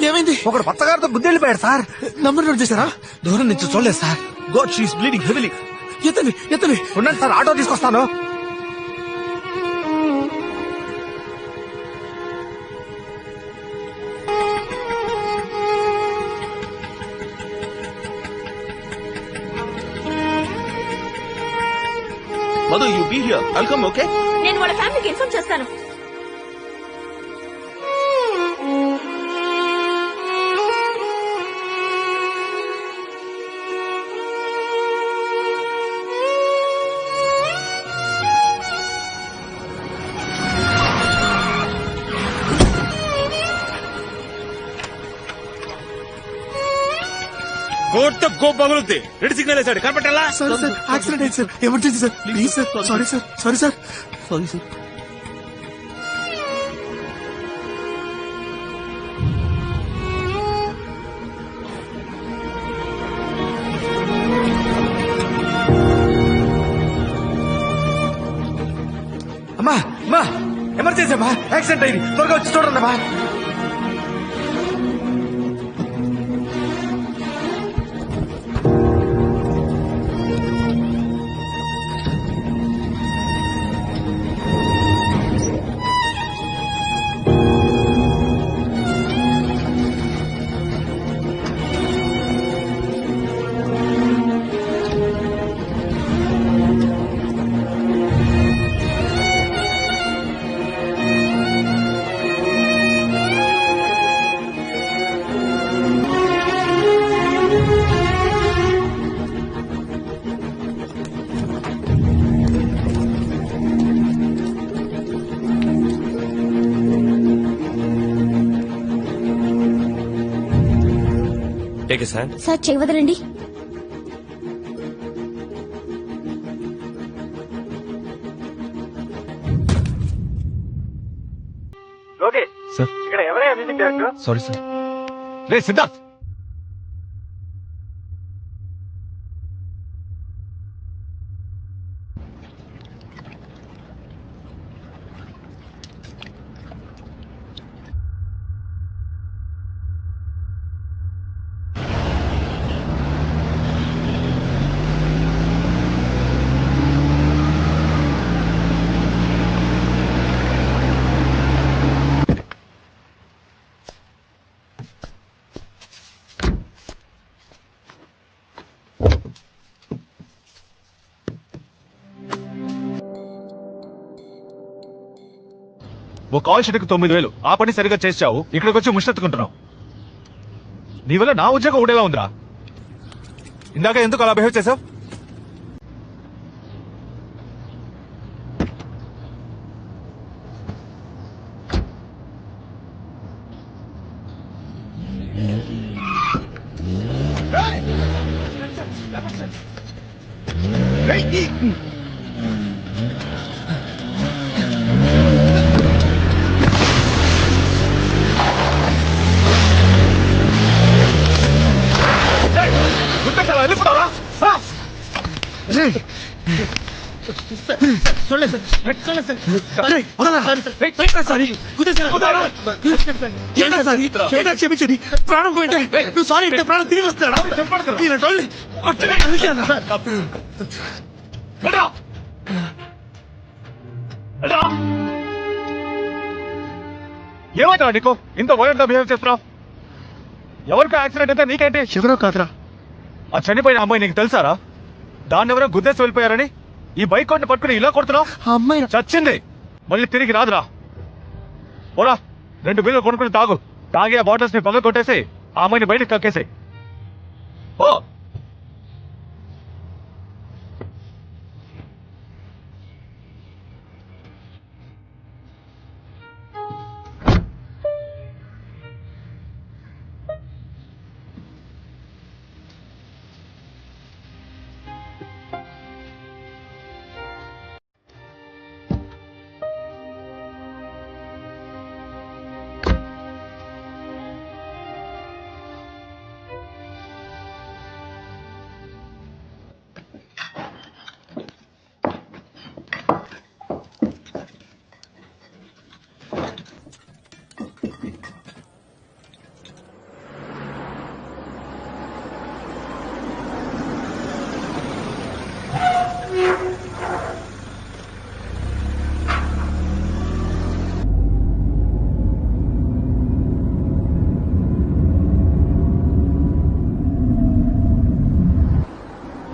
ఏమైంది? ఒకడు పచ్చగారితో బుద్ధి వెళ్ళిపోయాడు సార్. నంబర్ నోట్ చేశారా? దూరం నుంచి చూడలేదు sir. God she's bleeding heavily. ఎత్తని ఉండండి సార్, ఆటో తీసుకొస్తాను. Madhu, you be here. I'll come. Okay, నేను వాళ్ళ ఫ్యామిలీకి ఇన్ఫార్మ్ చేస్తాను. గో పగులుద్ది. రెడ్ సిగ్నల్ వేసాడు, కనపట్టాలా? సార్ యాక్సిడెంట్ అయింది sir. Emergency sir. Please sir. Sorry sir. అమ్మా ఎమర్జెన్సీ అమ్మా, యాక్సిడెంట్ అయింది, త్వరగా వచ్చి చూడండి అమ్మా. సార్ చెయ్యి వదలండి. సార్ ఇక్కడ ఎవరైనా మ్యూజిక్ డైరెక్టర్? Sorry sir. రే సిద్ధార్థ్, ఓ కాల్ షీట్కి 9,000. ఆ పని సరిగా చేసావు, ఇక్కడికి వచ్చి ముష్టెత్తుకుంటున్నావు. నీ వల్ల నా ఉద్యోగం ఉండేలా ఉందిరా. ఇందాక ఎందుకు అలా బిహేవ్ చేసావు? క్షమించండి, ప్రాణం పోయింది. సారీ, ప్రాణం తిరిగి వస్తాడా? ఏమైనా నీకు ఇంత వైలెంట్ గా బిహేవ్ చేస్తున్నావు? ఎవరికి యాక్సిడెంట్ అయితే నీకేంటి? ఎవరో కాదురా, ఆ చనిపోయిన అమ్మాయి నీకు తెలుసారా? దాన్ని ఎవరో గుద్దేసి వెళ్ళిపోయారని ఈ బైక్ కొట్టి పట్టుకుని ఇలా కొడుతున్నావు. ఆ అమ్మాయి చచ్చింది, మళ్ళీ తిరిగి రాదురా. ఓరా, 2 బీర్లు కొనుక్కుని తాగు. తాగి ఆ బాటిల్స్ ని పగలు కొట్టేసి ఆ అమ్మాయిని బయటకు కక్కేసి ఓ.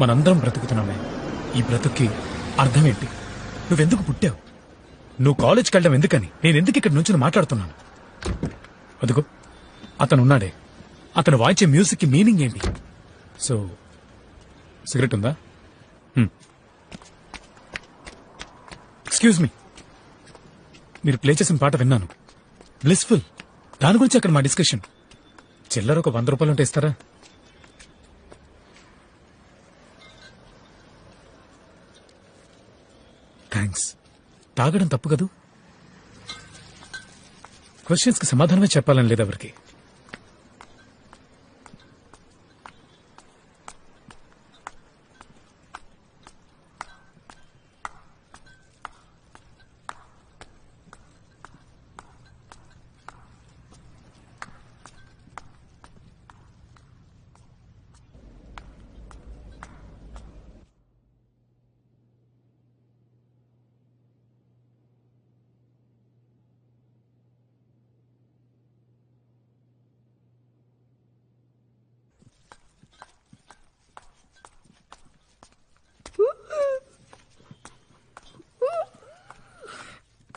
మనందరం బ్రతుకుతున్నామే. ఈ బ్రతుక్కి అర్థం ఏంటి? నువ్వెందుకు పుట్టావు? నువ్వు కాలేజ్కి వెళ్ళడం ఎందుకని నేను ఎందుకు ఇక్కడ నుంచి మాట్లాడుతున్నాను? అదుగో అతను ఉన్నాడే, అతను వాయించే మ్యూజిక్ కి మీనింగ్ ఏంటి? సో సిగరెట్ ఉందా? ఎక్స్క్యూజ్ మీ, మీరు ప్లే చేసిన పాట విన్నాను, బ్లిస్ఫుల్. దాని గురించి అక్కడ మా డిస్కషన్. చిల్లర ఒక 100 రూపాయలు ఉంటే ఇస్తారా? థ్యాంక్స్. తాగడం తప్పు కదూ? క్వశ్చన్స్ కి సమాధానమే చెప్పాలని లేదు ఎవరికి.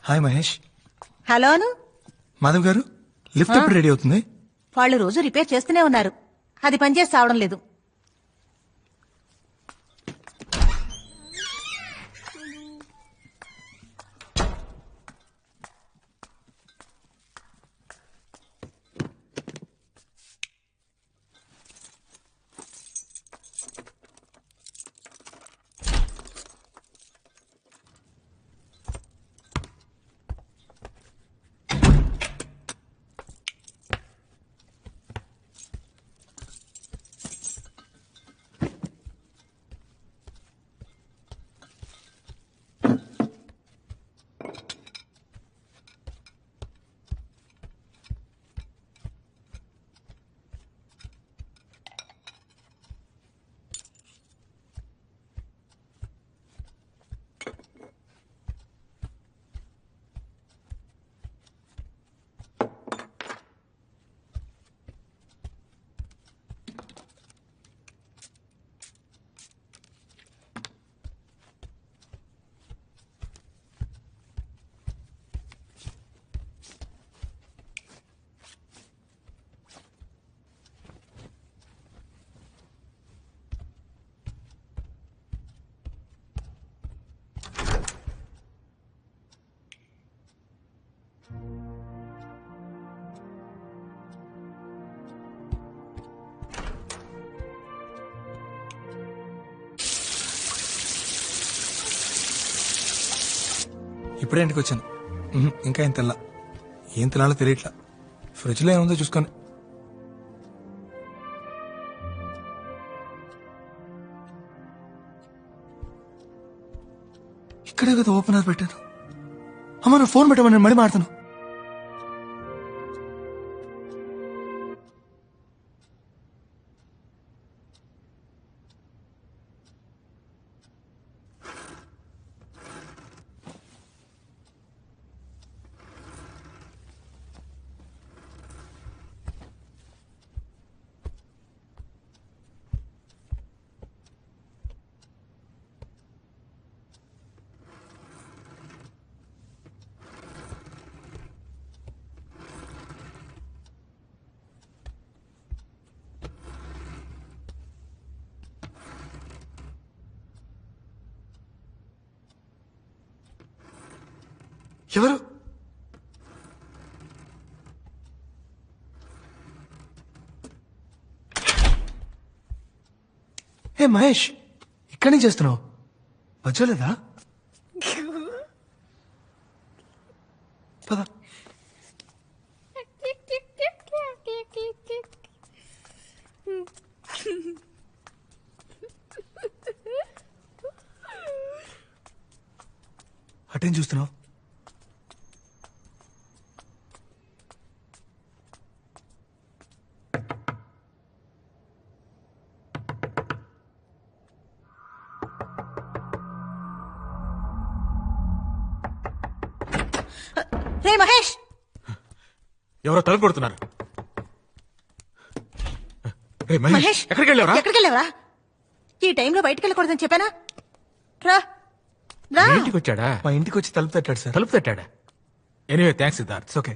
హాయ్ మహేష్. హలోను. మాధవ్ గారు, లిఫ్ట్ ఎప్పుడు రెడీ అవుతుంది? వాళ్ళు రోజు రిపేర్ చేస్తూనే ఉన్నారు, అది పనిచేసి రావడం లేదు. ఇప్పుడే ఇంటికి వచ్చాను. ఇంకా ఏం తెల్లా. ఏం తినాలో తెలియట్లా. ఫ్రిడ్జ్ లో ఏముందో చూసుకొని. ఇక్కడే కదా ఓపెనర్ పెట్టాను. అమ్మ నా ఫోన్ పెట్టమని నేను మళ్ళీ మాడతాను. ఎవరు? హే మహేష్, ఇక్కడి నుంచి చేస్తున్నావు? వచ్చలేదా? పద. అటేం చూస్తున్నావు? రే మహేష్, ఎవరో తలుపు కొడుతున్నారు. రే మహేష్ ఎక్కడికి వెళ్ళావరా? ఎక్కడికి వెళ్ళావరా? ఈ టైంలో బయటికి వెళ్ళకూడదని చెప్పానా? రా రా. మీ ఇంటికి వచ్చాడా? మా ఇంటికి వచ్చి తలుపు తట్టాడు సార్. తలుపు తట్టాడా? Anyway thanks Siddharth. ఓకే.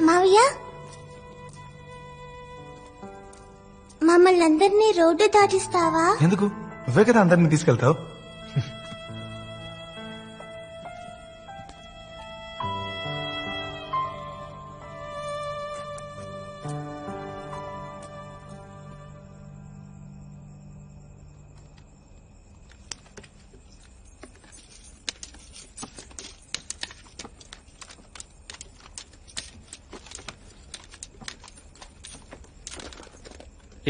మావయ్య, మమ్మల్ని అందరినీ రోడ్డు దాటిస్తావా? ఎందుకు? నువ్వే కదా అందరిని తీసుకెళ్తావు.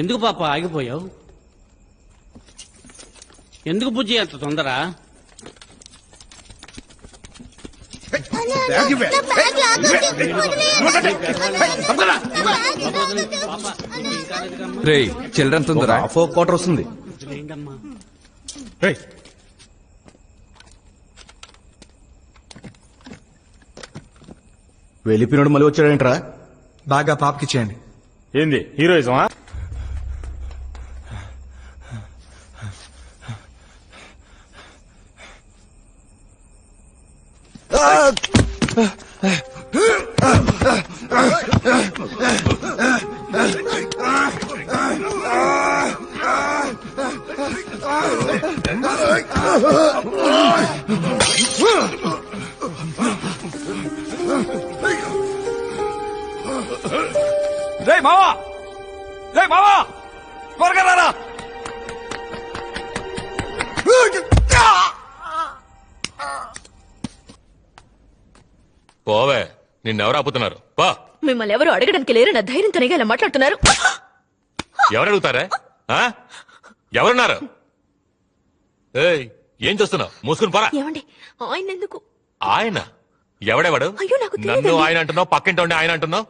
ఎందుకు పాప ఆగిపోయావు? ఎందుకు బుజ్జి అంత తొందర? రే చిల్డ్రన్ తొందర 4 క్వార్టర్ వస్తుంది. వెళ్ళిపోయినాడు మళ్ళీ వచ్చాడేంట్రా? బాగా పాపకి చేయండి. ఏంది హీరోయిజమా? రే మావా, రే మావా, త్వరగా రారా. పోవే, నిన్నెవరు ఆపుతున్నారు? పా. మిమ్మల్ని ఎవరు అడగడానికి లేరు, నా ధైర్యంతో ఇలా మాట్లాడుతున్నారు. ఎవరు అడుగుతారా? ఆ? ఎవరున్నారు? ఏయ్, ఏం చేస్తున్నావు? మూసుకుని పోరా. ఏమండి, ఆయన ఎందుకు? ఆయన ఎవడెవడు? అయ్యో, నాకు నన్ను తెలియదండి. ఆయన అంటున్నావు, పక్కింటి ఆయన అంటున్నావు.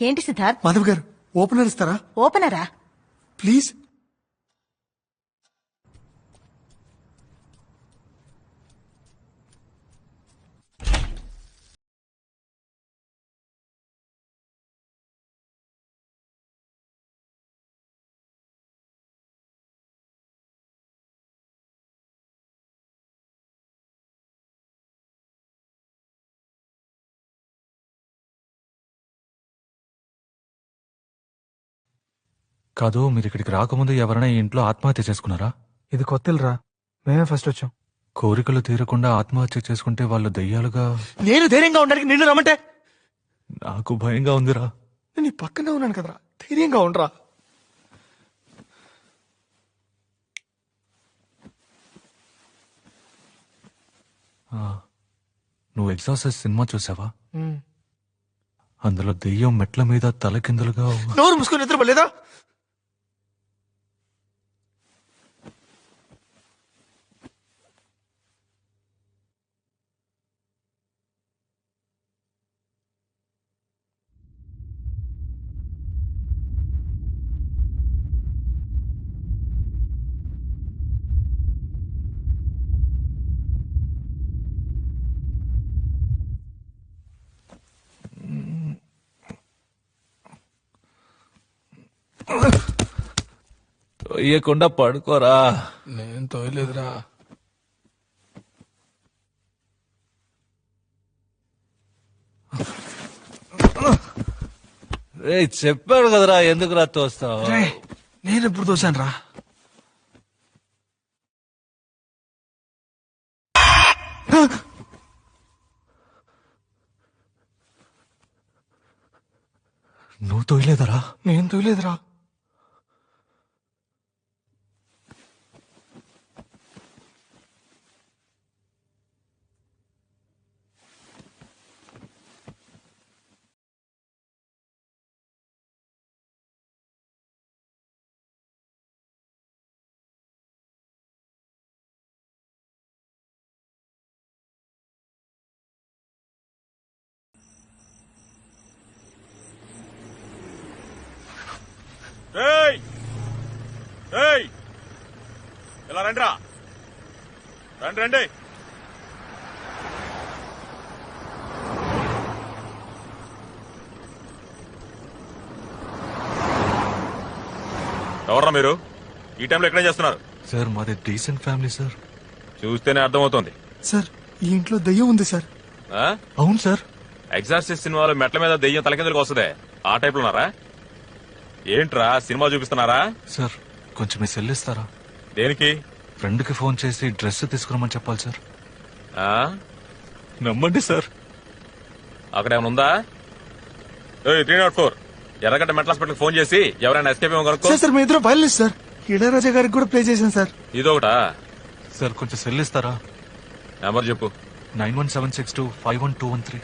ఏంటి సిద్ధార్థ్? మాధవ్ గారు ఓపెనర్ ఇస్తారా ఓపెనరా? ప్లీజ్? కాదు, మీరు ఇక్కడికి రాకముందు ఎవరైనా ఈ ఇంట్లో ఆత్మహత్య చేసుకున్నారా? ఇది కొత్తరా, మేమే ఫస్ట్ వచ్చాం. కోరికలు తీరకుండా ఆత్మహత్య చేసుకుంటే వాళ్ళు దయ్యాలుగా. నేను ధైర్యంగా ఉండడానికి నిన్ను రమ్మంటే నాకు భయంగా ఉందిరా. నేను నీ పక్కనే ఉన్నాను కదరా, ధైర్యంగా ఉండరా. నువ్వు ఎగ్జాస్ట్ సినిమా చూసావా? అందులో దెయ్యం మెట్ల మీద తలకిందులుగా. నోరు మూసుకొని నిద్రపోలేదా? తొయ్యకుండా పడుకోరా. నేను తోయలేదురా. రే, చెప్పాడు కదరా, ఎందుకురా తోస్తావు? నేను ఎప్పుడు తోసాను రా? నువ్వు తోయలేదరా? నేను తోయలేదురా. ఇలా రండిరా, రండి రండి. ఎవర్రా మీరు? ఈ టైంలో ఎక్కడేం చేస్తున్నారు? సార్, మాది డీసెంట్ ఫ్యామిలీ సార్. చూస్తేనే అర్థమవుతోంది. సార్, ఈ ఇంట్లో దయ్యం ఉంది సార్. అవును సార్. ఎగ్జార్సిస్ట్ సినిమాలో మెట్ల మీద దెయ్యం తలకిందులకు వస్తుందే, ఆ టైప్ లో ఉన్నారా? ఏంట్రా సినిమా చూపిస్తున్నారా? సార్, కొంచెం మీ సెల్ ఇస్తారా? దేనికి? ఫ్రెండ్ కి ఫోన్ చేసి డ్రెస్ తీసుకురమ్మని చెప్పాలి సార్. ఆ? నమ్మండి సార్. అక్కడ ఏమైనా ఉందా? 304 ఎర్రగడ్డ మెంటల్ హాస్పిటల్ ఫోన్ చేసి ఎవరైనా ఎస్కేప్ ఏమో కనుక్కో. సార్, మీ ఇద్దరు వైలెన్స్ సార్. ఇళయరాజా గారికి కూడా ప్లే చేశాను సార్. ఇదొకటా? సార్, కొంచెం సెల్ ఇస్తారా? నెంబర్ చెప్పు. 9176251213.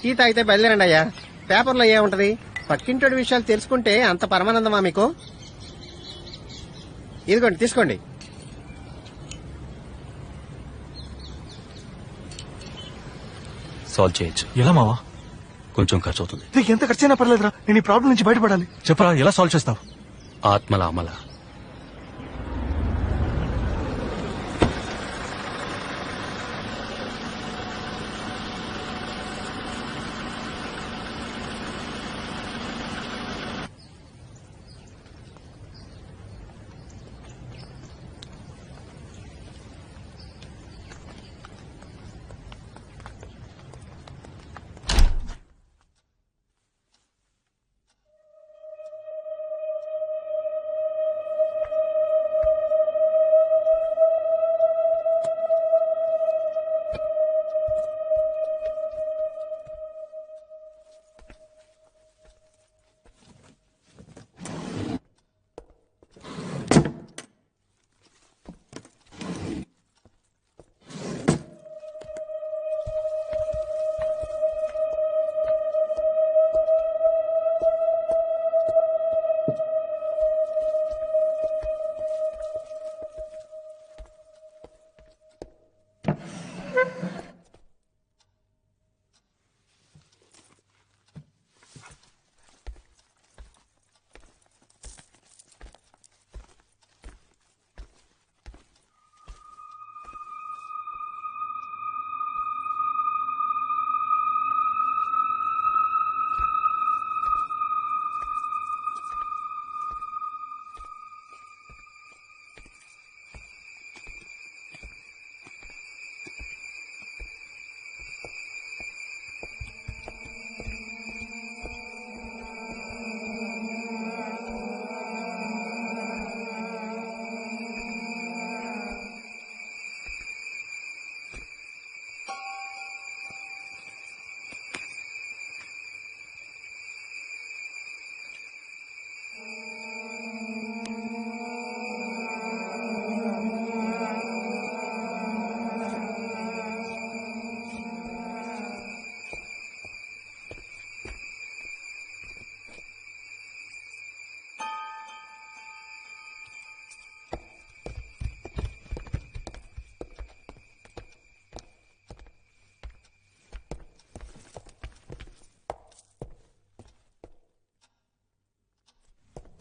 టీ తాగితే బయలుదేరండి అయ్యా. పేపర్లో ఏముంటది? పక్కింటోడి విషయాలు తెలుసుకుంటే అంత పరమానందమా మీకు? ఇదిగోండి, తీసుకోండి. సాల్వ్ చేయొచ్చు. ఎలా మావా? కొంచెం ఖర్చు అవుతుంది. నీకు ఎంత ఖర్చైనా పర్లేదురా, నేను ఈ ప్రాబ్లం నుంచి బయటపడాలి. చెప్పరా, ఎలా సాల్వ్ చేస్తావు? ఆత్మల అమల.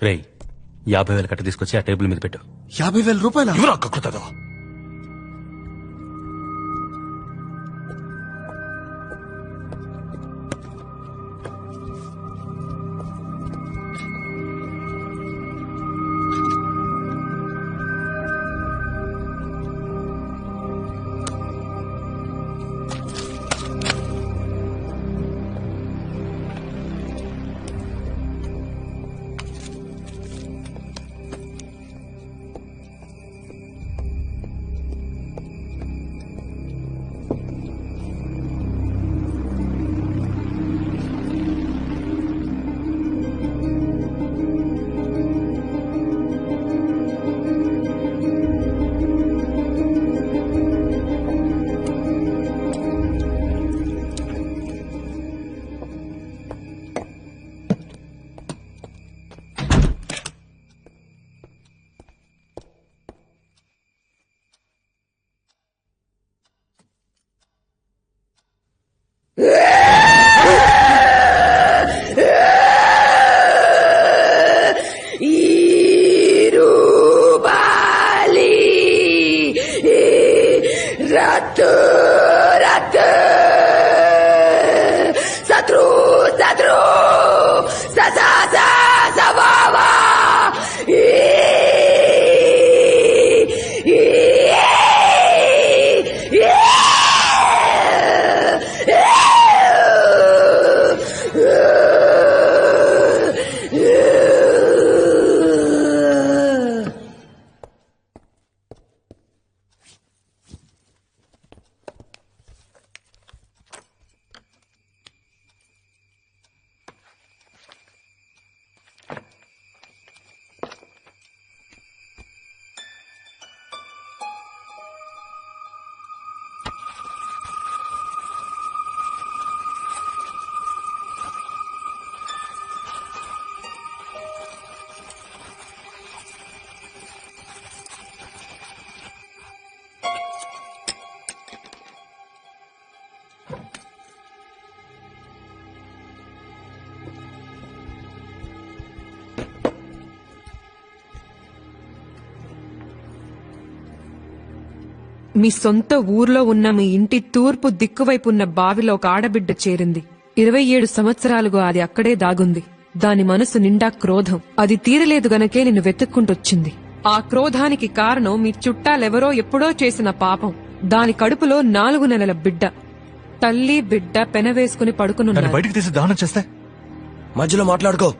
రేయ్ 50,000 కట్ట తీసుకొచ్చి ఆ టేబుల్ మీద పెట్టు. 50,000 రూపాయలు ఎవరు కక్కుతుందో. మీ సొంత ఊర్లో ఉన్న మీ ఇంటి తూర్పు దిక్కువైపున్న బావిలో ఒక ఆడబిడ్డ చేరింది. 27 సంవత్సరాలుగా అది అక్కడే దాగుంది. దాని మనసు నిండా క్రోధం. అది తీరలేదు గనకే నిన్ను వెతుక్కుంటొచ్చింది. ఆ క్రోధానికి కారణం మీ చుట్టాలెవరో ఎప్పుడో చేసిన పాపం. దాని కడుపులో 4 నెలల బిడ్డ. తల్లి బిడ్డ పెనవేసుకుని పడుకునున్నారు. బయటికి తీసి దానం చేస్తే మధ్యలో మాట్లాడుకో.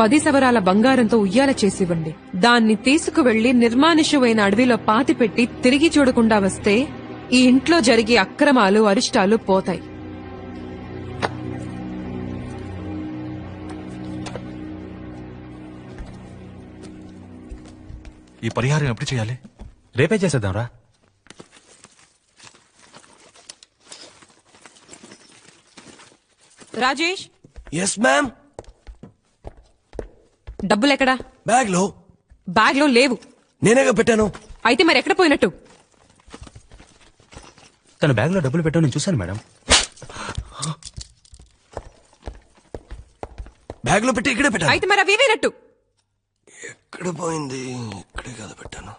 10 సవరాల బంగారంతో ఉయ్యాల చేసివ్వండి. దాన్ని తీసుకువెళ్లి నిర్మానుష్యమైన అడవిలో పాతిపెట్టి తిరిగి చూడకుండా వస్తే ఈ ఇంట్లో జరిగే అక్రమాలు అరిష్టాలు పోతాయి. ఈ పరిహారం ఎప్పుడు చేయాలి? రేపే చేసేద్దాంరా. Rajesh, yes ma'am. డబ్బులెక్కడా? బ్యాగ్ లో. బ్యాగ్ లో లేవు. నేనేగా పెట్టాను. అయితే మరి ఎక్కడ పోయినట్టు? తన బ్యాగ్ లో డబ్బులు పెట్టావు, నేను చూశాను మేడం. బ్యాగ్ లో పెట్టి ఇక్కడే పెట్టాను. అయితే మరి అవి ఏమైనట్టు? ఎక్కడ పోయింది? ఇక్కడే కదా పెట్టాను.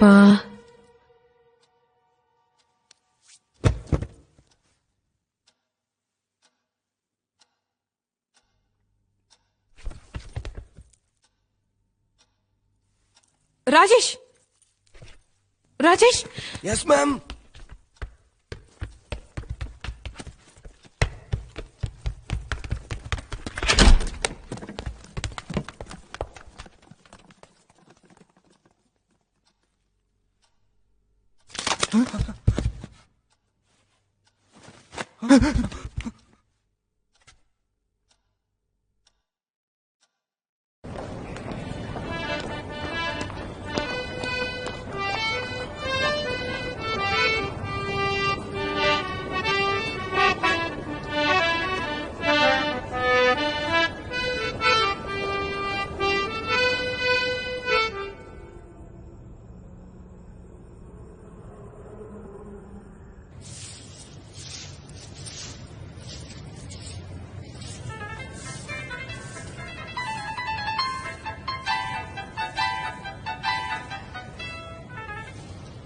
పా Rajesh, Rajesh, yes ma'am.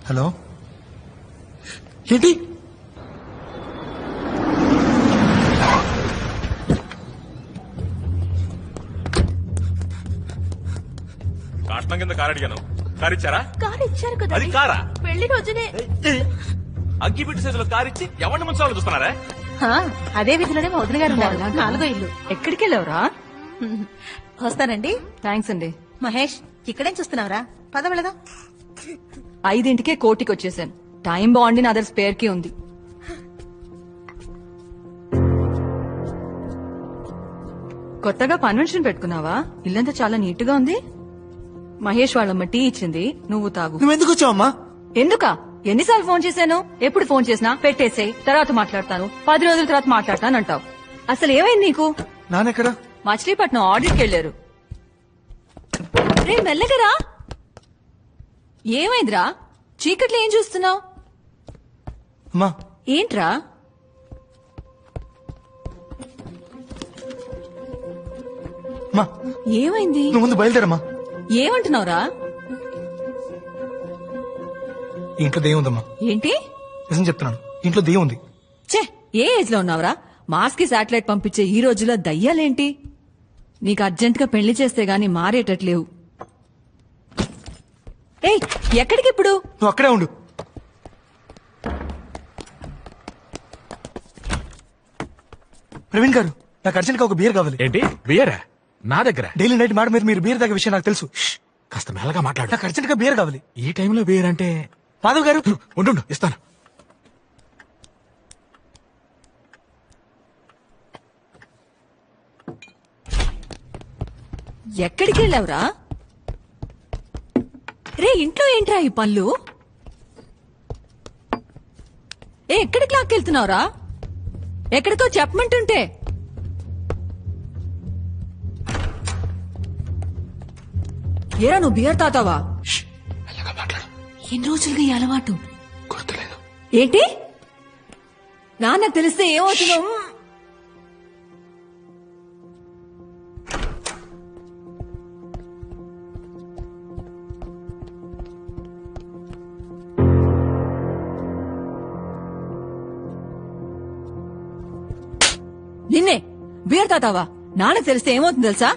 Hello, ఏంటి? కాటనం కింద కారు అడిగాను, కారు ఇచ్చారా? కారు ఇచ్చారు కదా, అది కారా? పెళ్లి రోజునే. అగ్గిపెట్టి సైజులో కారు ఇచ్చి ఎవరిని ముంచాలని చూస్తున్నారా? అదే వీధిలోనే మా వదిన గారు ఉన్నారు, 4వ ఇల్లు. ఎక్కడికి వెళ్ళావురా? వస్తానండి. థ్యాంక్స్ అండి. మహేష్, ఇక్కడేం చూస్తున్నావురా? పద వెళదాం. 5ంటికే కోటికి వచ్చేసాను. టైం బాగుండి నా దగ్గర స్పేర్ కి ఉంది. కొత్తగా కన్వెన్షన్ పెట్టుకున్నావా? ఇల్లంతా చాలా నీట్ గా ఉంది. మహేష్ వాళ్ళమ్మ టీ ఇచ్చింది, నువ్వు తాగు. నువ్వెందుకు వచ్చావమ్మా? ఎందుకా? ఎన్నిసార్లు ఫోన్ చేశాను? ఎప్పుడు ఫోన్ చేసినా పెట్టేసేయ్, తర్వాత మాట్లాడతాను, 10 రోజుల తర్వాత మాట్లాడతాను అంటావు. అసలు ఏమైంది నీకు? నాన్నెక్కడా? మచిలీపట్నం ఆడిట్కి వెళ్లారు. రే మెల్లగరా. ఏమైందిరా? చీకట్లో ఏం చూస్తున్నావు? అమ్మా, ఏంట్రా? అమ్మా, ఏమైంది? నువ్వు ముందు బయలుదేరమ్మా. ఏమంటున్నావురా? ఇంట్లో దెయ్యం ఉందమ్మా. ఏంటి? నిజం చెప్తున్నాను, ఇంట్లో దెయ్యం ఉంది. ఛే, ఏ ఏజ్ లో ఉన్నావురా? మాస్ కి శాటిలైట్ పంపించే ఈ రోజుల్లో దయ్యాలేంటి? నీకు అర్జెంట్ గా పెళ్లి చేస్తే గాని మారేటట్లేవు. ఏయ్, ఎక్కడికిప్పుడు? నువ్వు అక్కడే ఉండు. ప్రవీణ్ గారు, నాకు అర్జెంట్ గా ఒక బియర్ కావాలి. ఏంటి బియరా? నా దగ్గర డైలీ నైట్ మాట మీద మీరు బియర్ తాగే విషయం నాకు తెలుసు. కాస్త మెల్లగా మాట్లాడు. నాకు అర్జెంట్ గా బియర్ కావాలి. ఈ టైంలో బియర్ అంటే? మాధవ్ గారు, ఉండు, ఇస్తాను. ఎక్కడికి వెళ్ళావురా? రే ఇంట్లో ఏంట్రా ఈ పళ్ళు? ఎక్కడికి లాక్కెళ్తున్నావురా? ఎక్కడికో చెప్పమంటుంటే. ఏరా నువ్వు బియర్ తాతావా? ఎన్ని రోజులుగా ఈ అలవాటు? గుర్తులేదు. ఏంటి? నాన్నకు తెలిస్తే ఏమవుతుందో? నిన్నే బియర్ తాతావా? నాన్నకు తెలిస్తే ఏమవుతుంది తెలుసా?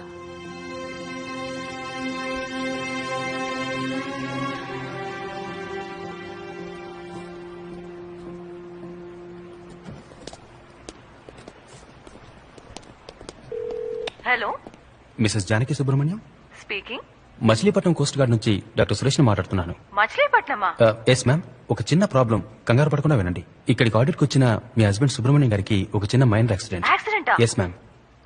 Hello, Mrs Janaki Subrahmanyam, speaking. Machilipatnam coast guard నుంచి డాక్టర్ సురేష్ మాట్లాడుతున్నాను. మచిలీపట్నమా? Yes ma'am. ఒక చిన్న ప్రాబ్లం, కంగారు పడకుండా వినండి. ఇక్కడికి ఆడిట్కి వచ్చిన మీ హస్బెండ్ సుబ్రహ్మణ్యం గారికి ఒక చిన్న మైనర్ యాక్సిడెంట్. యాక్సిడెంటా? Yes ma'am.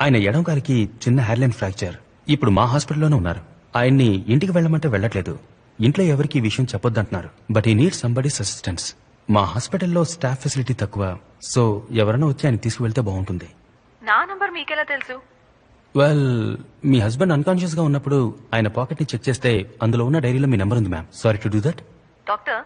ఆయన ఎడం గారికి చిన్న హెయిర్లైన్ ఫ్రాక్చర్. ఇప్పుడు మా హాస్పిటల్లోనే ఉన్నారు. ఆయన్ని ఇంటికి వెళ్ళమంటే వెళ్ళట్లేదు. ఇంట్లో ఎవరికి ఈ విషయం చెప్పొద్దంటున్నారు. బట్ ఈ నీడ్ సంబడీస్ అసిస్టెన్స్. మా హాస్పిటల్లో స్టాఫ్ ఫెసిలిటీ తక్కువ, సో ఎవరైనా వచ్చి ఆయన తీసుకువెళ్తే బాగుంటుంది. నా నంబర్ మీకెలా తెలుసు? వెల్, మీ హస్బెండ్ అన్కాన్షియస్ గా ఉన్నప్పుడు ఆయన పాకెట్ ని చెక్ చేస్తే అందులో ఉన్న డైరీలో మీ నెంబర్ ఉంది ma'am. Sorry to do that. Doctor,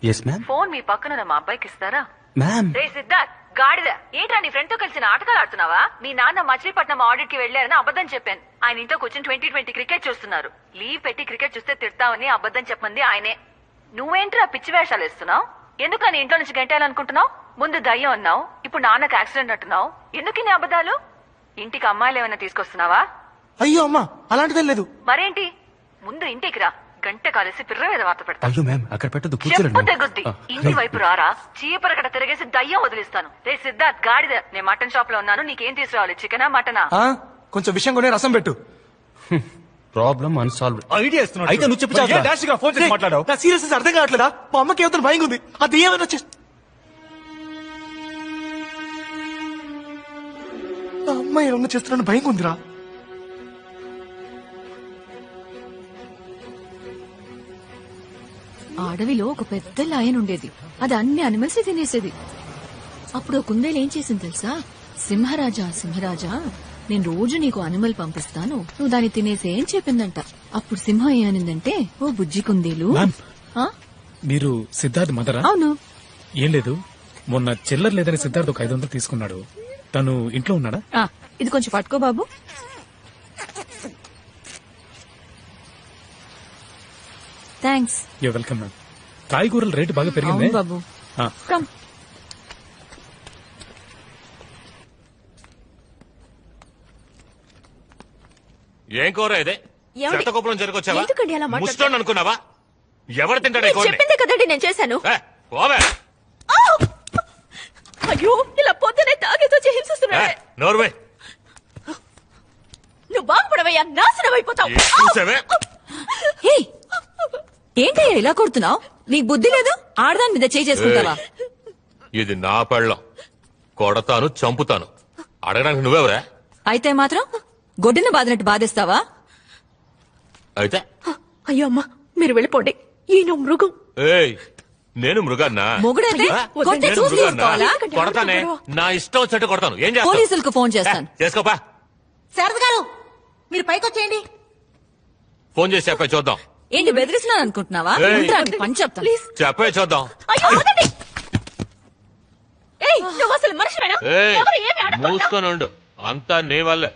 yes ma'am. Phone మీ పక్కన మా అబ్బాయికి ఇస్తారా? మ్యామ్. రే సిద్ధార్థ్, గాడిద ఏంట్రా నీ ఫ్రెండ్ తో కలిసి నాటకాలు ఆడుతున్నావా? మీ నాన్న మచిలీపట్నం ఆడిట్ కి వెళ్లారని అబద్ధం చెప్పాను. ఆయన ఇంట్లో కూర్చొని 2020 క్రికెట్ చూస్తున్నారు. లీవ్ పెట్టి క్రికెట్ చూస్తే తిడతావని అబద్ధం చెప్పంది ఆయనే. నువ్వేంట్రా పిచ్చి వేషాలు వేస్తున్నావు? ఎందుకు నీ ఇంట్లో నుంచి గంటేయాలనుకుంటున్నావు? ముందు దయ్యం అన్నావు, ఇప్పుడు నాన్నకు యాక్సిడెంట్ అంటున్నావు. ఎందుకు నీ అబద్ధాలు? ఇంటికి అమ్మాయిలు ఏమైనా తీసుకొస్తున్నావా? అయ్యో అమ్మా, అలాంటిదే లేదు. మరేంటి? ముందు ఇంటికి రా, గంట కాలేసి పిర్ర మీద వార్త పెడతా. అయ్యో మ్యామ్, అక్కడ పెట్టదు, చెప్పు కూర్చోండి. తెగుద్ది. ఇంటి వైపు రారా, చీపరగడ తిరిగేసి దయ్యం వదిలిస్తాను. రే సిద్ధార్థ్ గాడిద, నేను మటన్ షాప్ లో ఉన్నాను. నీకేం తీసుకురావాలి, చికెనా మటనా? కొంచెం విషయం కొనే రసం పెట్టు. Problem unsolved. ఐడియా ఇస్తున్నాడు. అయితే నువ్వు చెప్పు చాలు. డాష్ గా ఫోన్ చేసి మాట్లాడావు. నా సీరియస్ అర్థం కావట్లేదా? మా అమ్మకి ఏమైనా భయం ఉంది. అది ఏమైనా వచ్చే అమ్మాయి ఏమన్నా చేస్తున్నాను భయం ఉందిరా. అడవిలో ఒక పెద్ద లయన్ ఉండేది. అది అన్ని అనిమల్స్ తినేసేది. అప్పుడు ఒక కుందేలు ఏం చేసింది తెలుసా? సింహరాజా సింహరాజా, నేను రోజు నీకు అనిమల్ పంపిస్తాను, నువ్వు దాన్ని తినేసే అని చెప్పిందంట. అప్పుడు సింహం ఏమనిందంటే, ఓ బుజ్జి కుందేలు. మీరు సిద్ధార్థ్ మదరా? అవును. ఏం లేదు, మొన్న చిల్లర లేదని సిద్ధార్థ్ ఒక 500 తీసుకున్నాడు. తను ఇంట్లో ఉన్నాడా? ఇది కొంచెం పట్టుకో బాబు. థ్యాంక్స్. You welcome ma'am. కాయగూరల రేటు బాగా పెరిగింది బాబు. కమ్. ఏం కూర ఇదే? ఏమండి? శతకోపం జరుగుకొచ్చావా? ఎందుకండి అలా మాట్లాడతారు? ముస్టోన్ అనుకున్నావా? ఎవరు తింటాడే నేను చెప్పిందే కదండి నేను చేశాను. పోవే. అయ్యో, ఇలా పొద్దునే తాగేతో హింసిస్తున్నాడే. నోర్వే. నువ్వు బాగుపడవయ్యా, నాశనం అయిపోతావు. చూసావే? ఏంటయ్యా ఇలా కొడుతున్నావు? నీకు బుద్ధి లేదు? ఆడదాని మీద చేయి చేసుకుంటావా? ఇది నా పెళ్ళం. కొడతాను, చంపుతాను. అడగడానికి నువ్వెవరా? అయితే మాత్రం గొడ్డిన బాదినట్టు బాధేస్తావా? అయితే అయ్యో అమ్మా, మీరు వెళ్ళిపోండి. ఈయన మృగం. ఏయ్, నేను మృగాన్నా? మొగుడైతే కొట్టి నేను చూసి మృగాన్నా? ఊరుకోవాలా? కొడతానే, నా ఇష్టం వచ్చినట్టు కొడతాను. ఏం చేస్తావు? పోలీసులకు ఫోన్ చేస్తాను. చేసుకోపా. శారద గారు, మీరు పైకొచ్చేయండి. ఫోన్ చేసి చెప్పే చూద్దాం. ఏంటి బెదిరిస్తున్నాను అనుకుంటున్నావా? ఏయ్. ఉండురా, నీ పని చెప్తాను. చెప్పే చూద్దాం. అయ్యో వదలండి. ఏయ్, నువ్వు అసలు మనిషివేనా? ఏయ్, ఎవరు ఏమి అడగకుండా? మూసుకొని ఉండు. అంతా నీ వల్లే.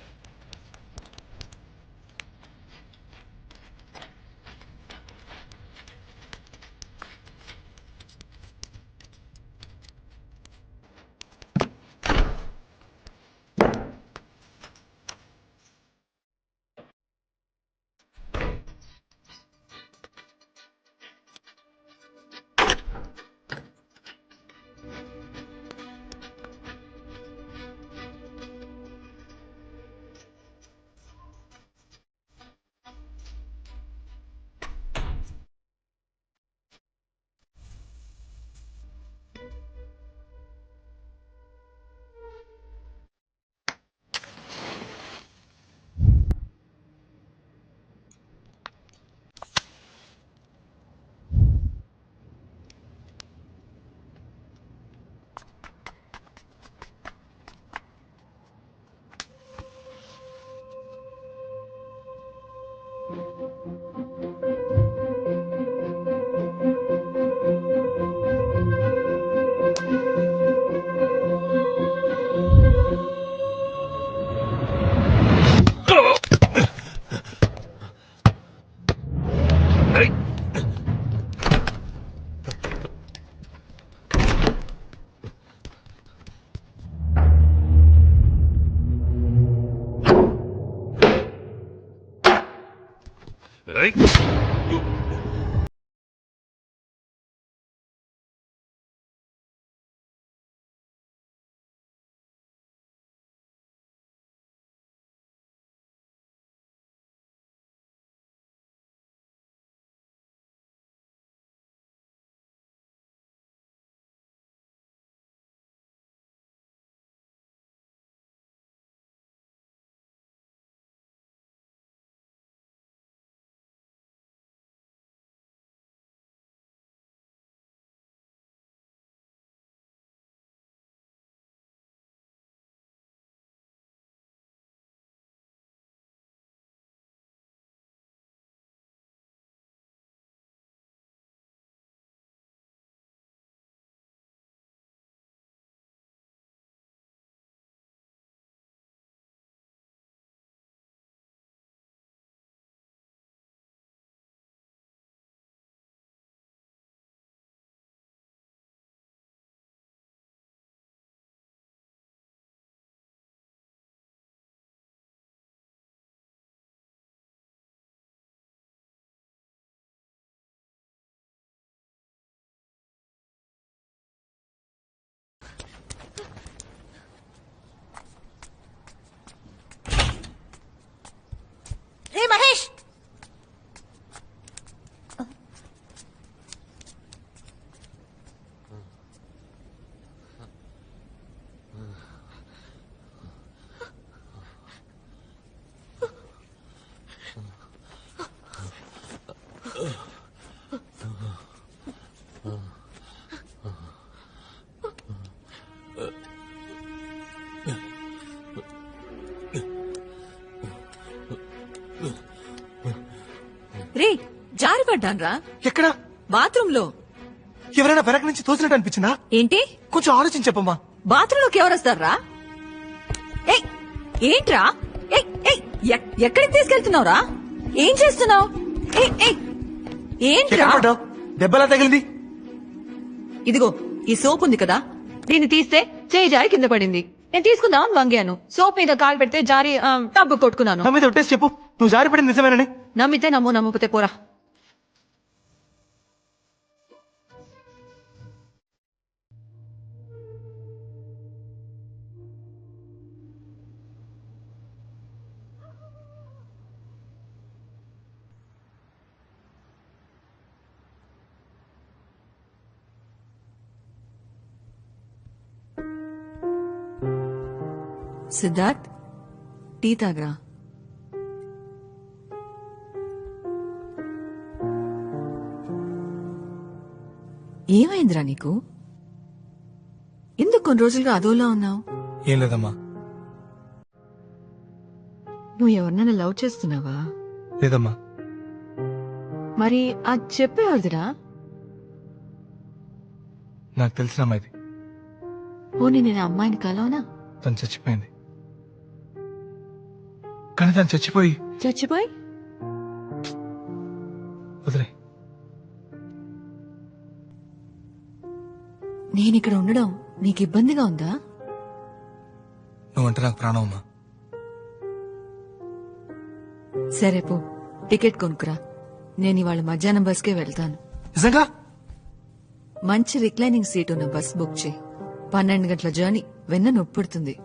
రే మహేష్, రే జారి పడ్డాన్రా. ఎక్కడ? బాత్రూమ్ లో. ఎవరైనా వెనక నుంచి తోసినట్టు అనిపించిందా? ఏంటి? కొంచెం ఆలోచించి చెప్పమ్మా. బాత్రూమ్ లోకి ఎవరొస్తారా? ఏయ్ ఏంట్రా? ఏయ్ ఏయ్ ఎక్కడికి తీసుకెళ్తున్నావురా? ఏం చేస్తున్నావు? ఏంట్రా? దెబ్బలా తగిలింది. ఇదిగో ఈ సోప్ ఉంది కదా, దీన్ని తీస్తే చేయి జారి కింద పడింది. నేను తీసుకుందామని వంగాను. సోప్ మీద కాలు పెడితే జారి టబ్బు కొట్టుకున్నాను. నా మీద ఒట్టేసి చెప్పు, నువ్వు జారి పడింది నిజమేనని. నమ్మితే నమ్ము, నమ్మకపోతే పోరా. సిద్ధార్థ్, టీ తాగరా. ఏమైందిరా నీకు? ఎందుకు కొన్ని రోజులుగా అదోలా ఉన్నావు? ఏం లేదమ్మా. నువ్వు ఎవరినైనా లవ్ చేస్తున్నావా? లేదమ్మా. మరి అది చెప్పేవాడిరా? నాకు తెలిసిన అమ్మాయిది. పోనీ నేను అమ్మాయిని కలవనా? తను చచ్చిపోయింది. కానీ తను చచ్చిపోయి వదిలే. నేనిక్కడ ఉండడం నీకు ఇబ్బందిగా ఉందా? నువ్వంటే నాకు ప్రాణం అమ్మా. సరే పో, టికెట్ కొనుక్కురా. నేను ఇవాళ మధ్యాహ్నం బస్కే వెళ్తాను. నిజంగా? మంచి రిక్లైనింగ్ సీట్ ఉన్న బస్ బుక్ చేయి. 12 గంటల జర్నీ, వెన్న నొప్పుడుతుంది.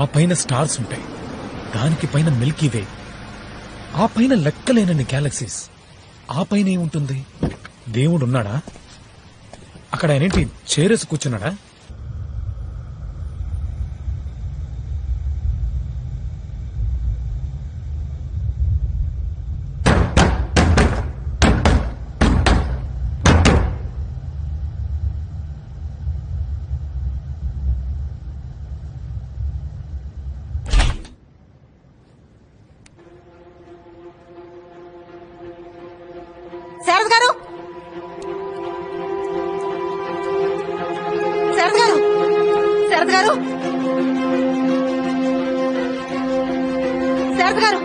ఆ పైన స్టార్స్ ఉంటాయి, దానికి పైన మిల్కీ వే, ఆ పైన లెక్కలేనన్ని గ్యాలక్సీస్, ఆ పైన ఏముంటుంది? దేవుడు ఉన్నాడా? అక్కడ ఆయనేంటి చేరేసి కూర్చున్నాడా? శారద గారు, శారద గారు, శారద గారు, శారద గారు.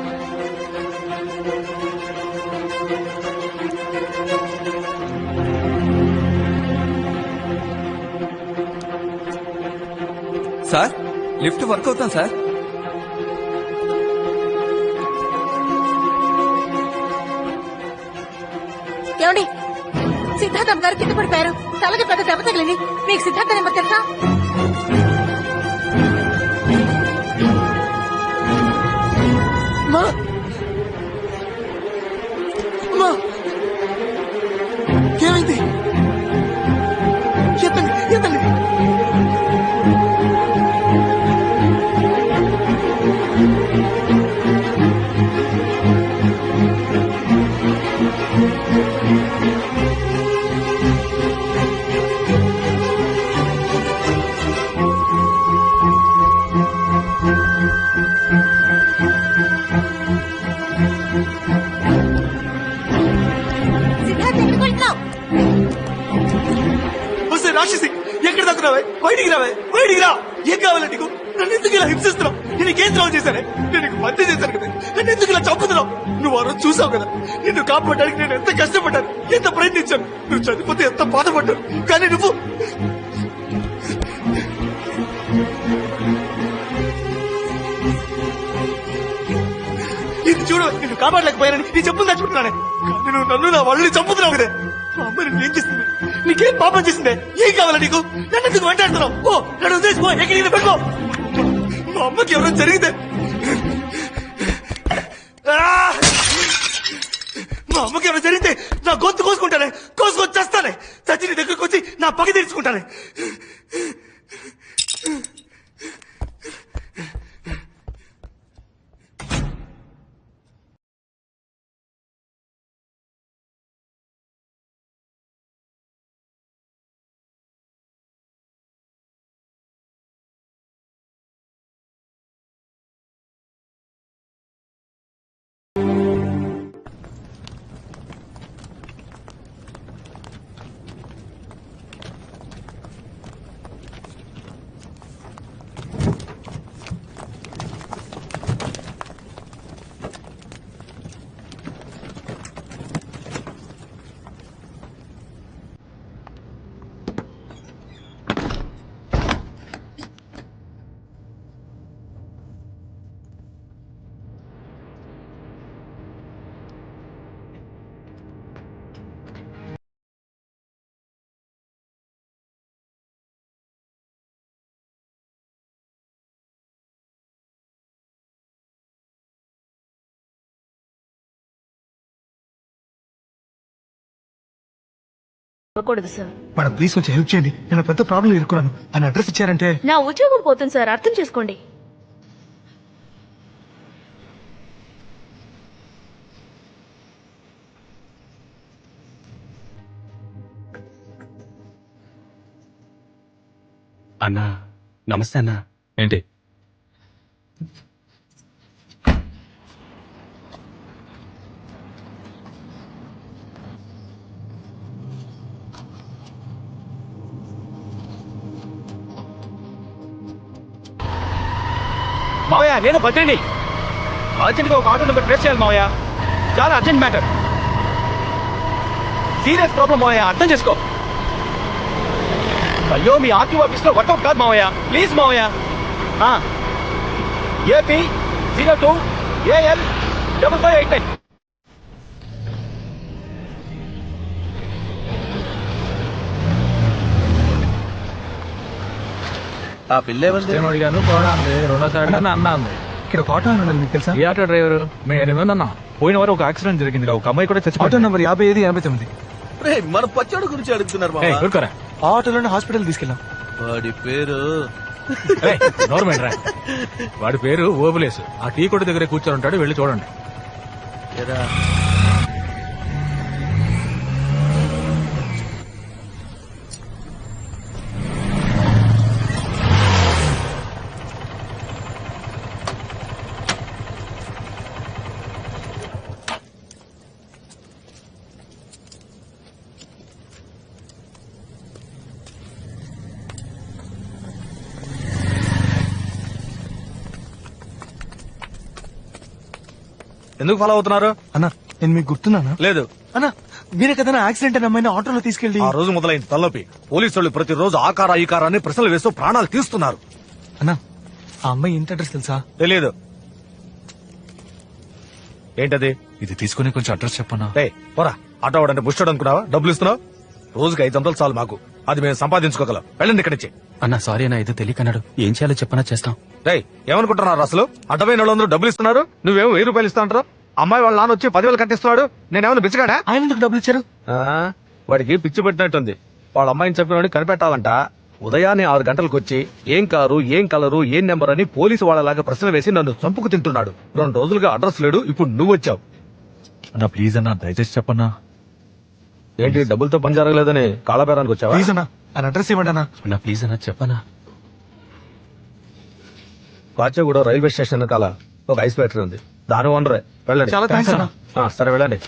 సార్ లిఫ్ట్ వర్క్ అవుతాం సార్. ఏమండి, సిద్ధార్థం గారు కింద పడిపోయారు. తలకి పెద్ద దెబ్బ తగిలింది. మీకు సిద్ధార్థ నెంబర్ తెలుసా? మా మా ఏమైంది? ఎత్తండి ఎత్తండి. సిద్ధార్థ్ ఎక్కడికి వెళ్తున్నావు? వస్తే రాక్షసి ఎక్కడ తగ్గురావే? బయటికి రావే, బయటికి రా. ఏం కావాలి నీకు? నన్ను ఎందుకు ఇలా హింసిస్తున్నావు? నేను నీకేం ద్రోహం చేశానే? నేను నీకు మధ్య చేశాను కదా, నన్ను ఎందుకు ఇలా చంపుతున్నావు? నువ్వు ఆ రోజు చూసావు కదా, నిన్ను కాపాడడానికి నేను ఎంత కష్టపడ్డాను, ఎంత ప్రయత్నించాను. నువ్వు చనిపోతే ఎంత బాధపడ్డాను. కానీ నువ్వు ఇది చూడు, నిన్ను కాపాడలేకపోయానని నీ చెప్పులు తెచ్చుకుంటున్నానే. కానీ నువ్వు నన్ను నా వాళ్ళని చంపుతున్నావు కదా. మా అమ్మ నిన్ను ఏం చేస్తుంది? నీకేం పాపం చేసిందే? ఏం కావాలా నీకు? నన్ను ఎందుకు వెంటాడుతున్నావు? ఓ నన్ను ఉద్దేశిపో, ఎక్కడికి పెట్టుకో. మా అమ్మకి ఎవరైనా జరిగితే మా అమ్మకి ఎవరైనా జరిగితే నా గొంతు కోసుకుంటానే, కోసుకొని చస్తానే. చచ్చి నీ దగ్గరకు వచ్చి నా పగ తీర్చుకుంటానే. ఇవ్వకూడదు సార్. మేడం ప్లీజ్ కొంచెం హెల్ప్ చేయండి. నేను పెద్ద ప్రాబ్లం ఇరుక్కున్నాను. ఆయన అడ్రస్ ఇచ్చారంటే నా ఉద్యోగం పోతుంది సార్, అర్థం చేసుకోండి. అన్నా నమస్తే అన్నా. ఏంటి? మావయ్య నేను భద్రిని. అర్జెంట్గా ఒక ఆటో నెంబర్ ట్రేస్ చేయాలి మావయ్య. చాలా అర్జెంట్ మ్యాటర్, సీరియస్ ప్రాబ్లం మావయ్య, అర్థం చేసుకో. అయ్యో మీ ఆర్టీఓ ఆఫీస్లో వర్కౌట్ కాదు మావయ్య, ప్లీజ్ మావయ్య. AP 02 AL 5589. ఆ పిల్ల ఎవరిది? అడిగాను పోడా అంది, రెండోసారి అన్న అంది. ఇక్కడ ఒక ఆటో ఉన్నది మీకు తెలుసా? ఏ ఆటో డ్రైవర్? మేమేమన్నా పోయిన వారు ఒక యాక్సిడెంట్ జరిగింది, ఒక అమ్మాయి కూడా చచ్చిపోయింది. Auto number 5589. మన పచ్చడి గురించి అడుగుతున్నారు మామ. ఊరుకోరా. ఆ ఆటోలోనే హాస్పిటల్ తీసుకెళ్ళాం. వాడి పేరు గవర్నమెంట్ రా. వాడి పేరు ఓబులేసు. ఆ టీ కొట్టు దగ్గర కూర్చొని ఉంటాడు, వెళ్ళి చూడండి. ఎరా. ఎందుకు ఫాలో అవుతున్నారు? అన్నా నేను మీకు గుర్తున్నానా? లేదు. అన్నా మీరే కదా యాక్సిడెంట్ అయిన అమ్మాయిని ఆటోలో తీసుకెళ్ళి. ఆ రోజు మొదలైంది తలనొప్పి. పోలీసు వాళ్ళు ప్రతిరోజు ఆకార ఈ కారాన్ని ప్రశ్నలు వేస్తూ ప్రాణాలు తీస్తున్నారు. అన్నా ఆ అమ్మాయి ఇంటి అడ్రస్ తెలుసా? తెలియదు. ఏంటది? ఇది తీసుకుని కొంచెం అడ్రస్ చెప్పనా? పోరా. ఆటో వాడంటే బుష్టాడు అనుకున్నావా? డబ్బులు ఇస్తున్నావు. రోజుకి 500 చాలు మాకు. అది మేము సంపాదించుకోగలం. వెళ్ళండి ఇక్కడి నుంచి. అన్నా సారీ అన్న, ఏదో తెలియకన్నాడు. ఏం చేయాలో చెప్పనా చేస్తాం. ఏమనుకుంటున్నారు అసలు? అడ్డమైన వాళ్ళందరూ డబ్బులు ఇస్తున్నారు, నువ్వేమో 1000 రూపాయలు ఇస్తా అంటారు. అమ్మాయి వాళ్ళ నాన్న వచ్చి 10,000 కట్టిస్తున్నాడు. నేనేమన్నా బిచ్చగాడా? ఆయన ఎందుకు డబ్బులు ఇచ్చారు? వాడికి పిచ్చి పెట్టినట్టుంది. వాళ్ళ అమ్మాయిని చెప్పిన కనిపెట్టాలంట. ఉదయాన్నే 6 గంటలకు వచ్చి ఏం కారు, ఏం కలరు, ఏం నెంబర్ అని పోలీసు వాళ్ళలాగా ప్రశ్నలు వేసి నన్ను చంపుకు తింటున్నాడు. 2 రోజులుగా అడ్రస్ లేడు. ఇప్పుడు నువ్వు వచ్చావు. అన్నా ప్లీజ్ అన్నా దయచేసి చెప్పన్నా. ఏంటి డబ్బులతో పని జరగలేదని కాళ్ళబేరానికి వచ్చావా? ప్లీజ్ అన్నా ఆయన అడ్రస్ ఇవ్వండి అన్నా. అన్నా ప్లీజ్ అన్నా చెప్పనా. కాచేగూడ రైల్వే స్టేషన్ కాల ఒక ఐస్ ఫ్యాక్టరీ ఉంది. దాని ఓనరే. వెళ్ళండి. చాలా థ్యాంక్స్ అన్నా. సరే వెళ్ళండి.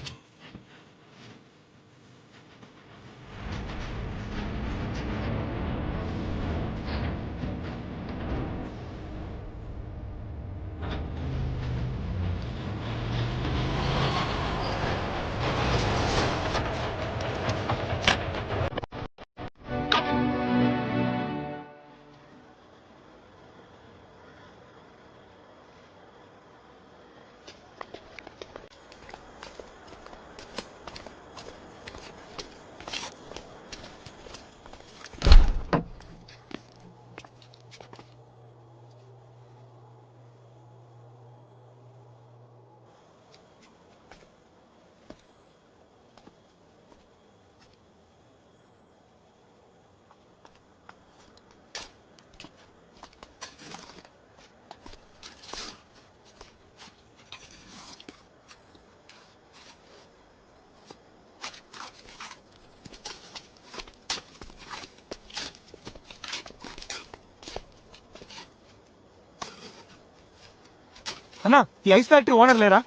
అన్నా ఈ ఐస్ ఫ్యాక్టరీ ఓనర్ లేరా?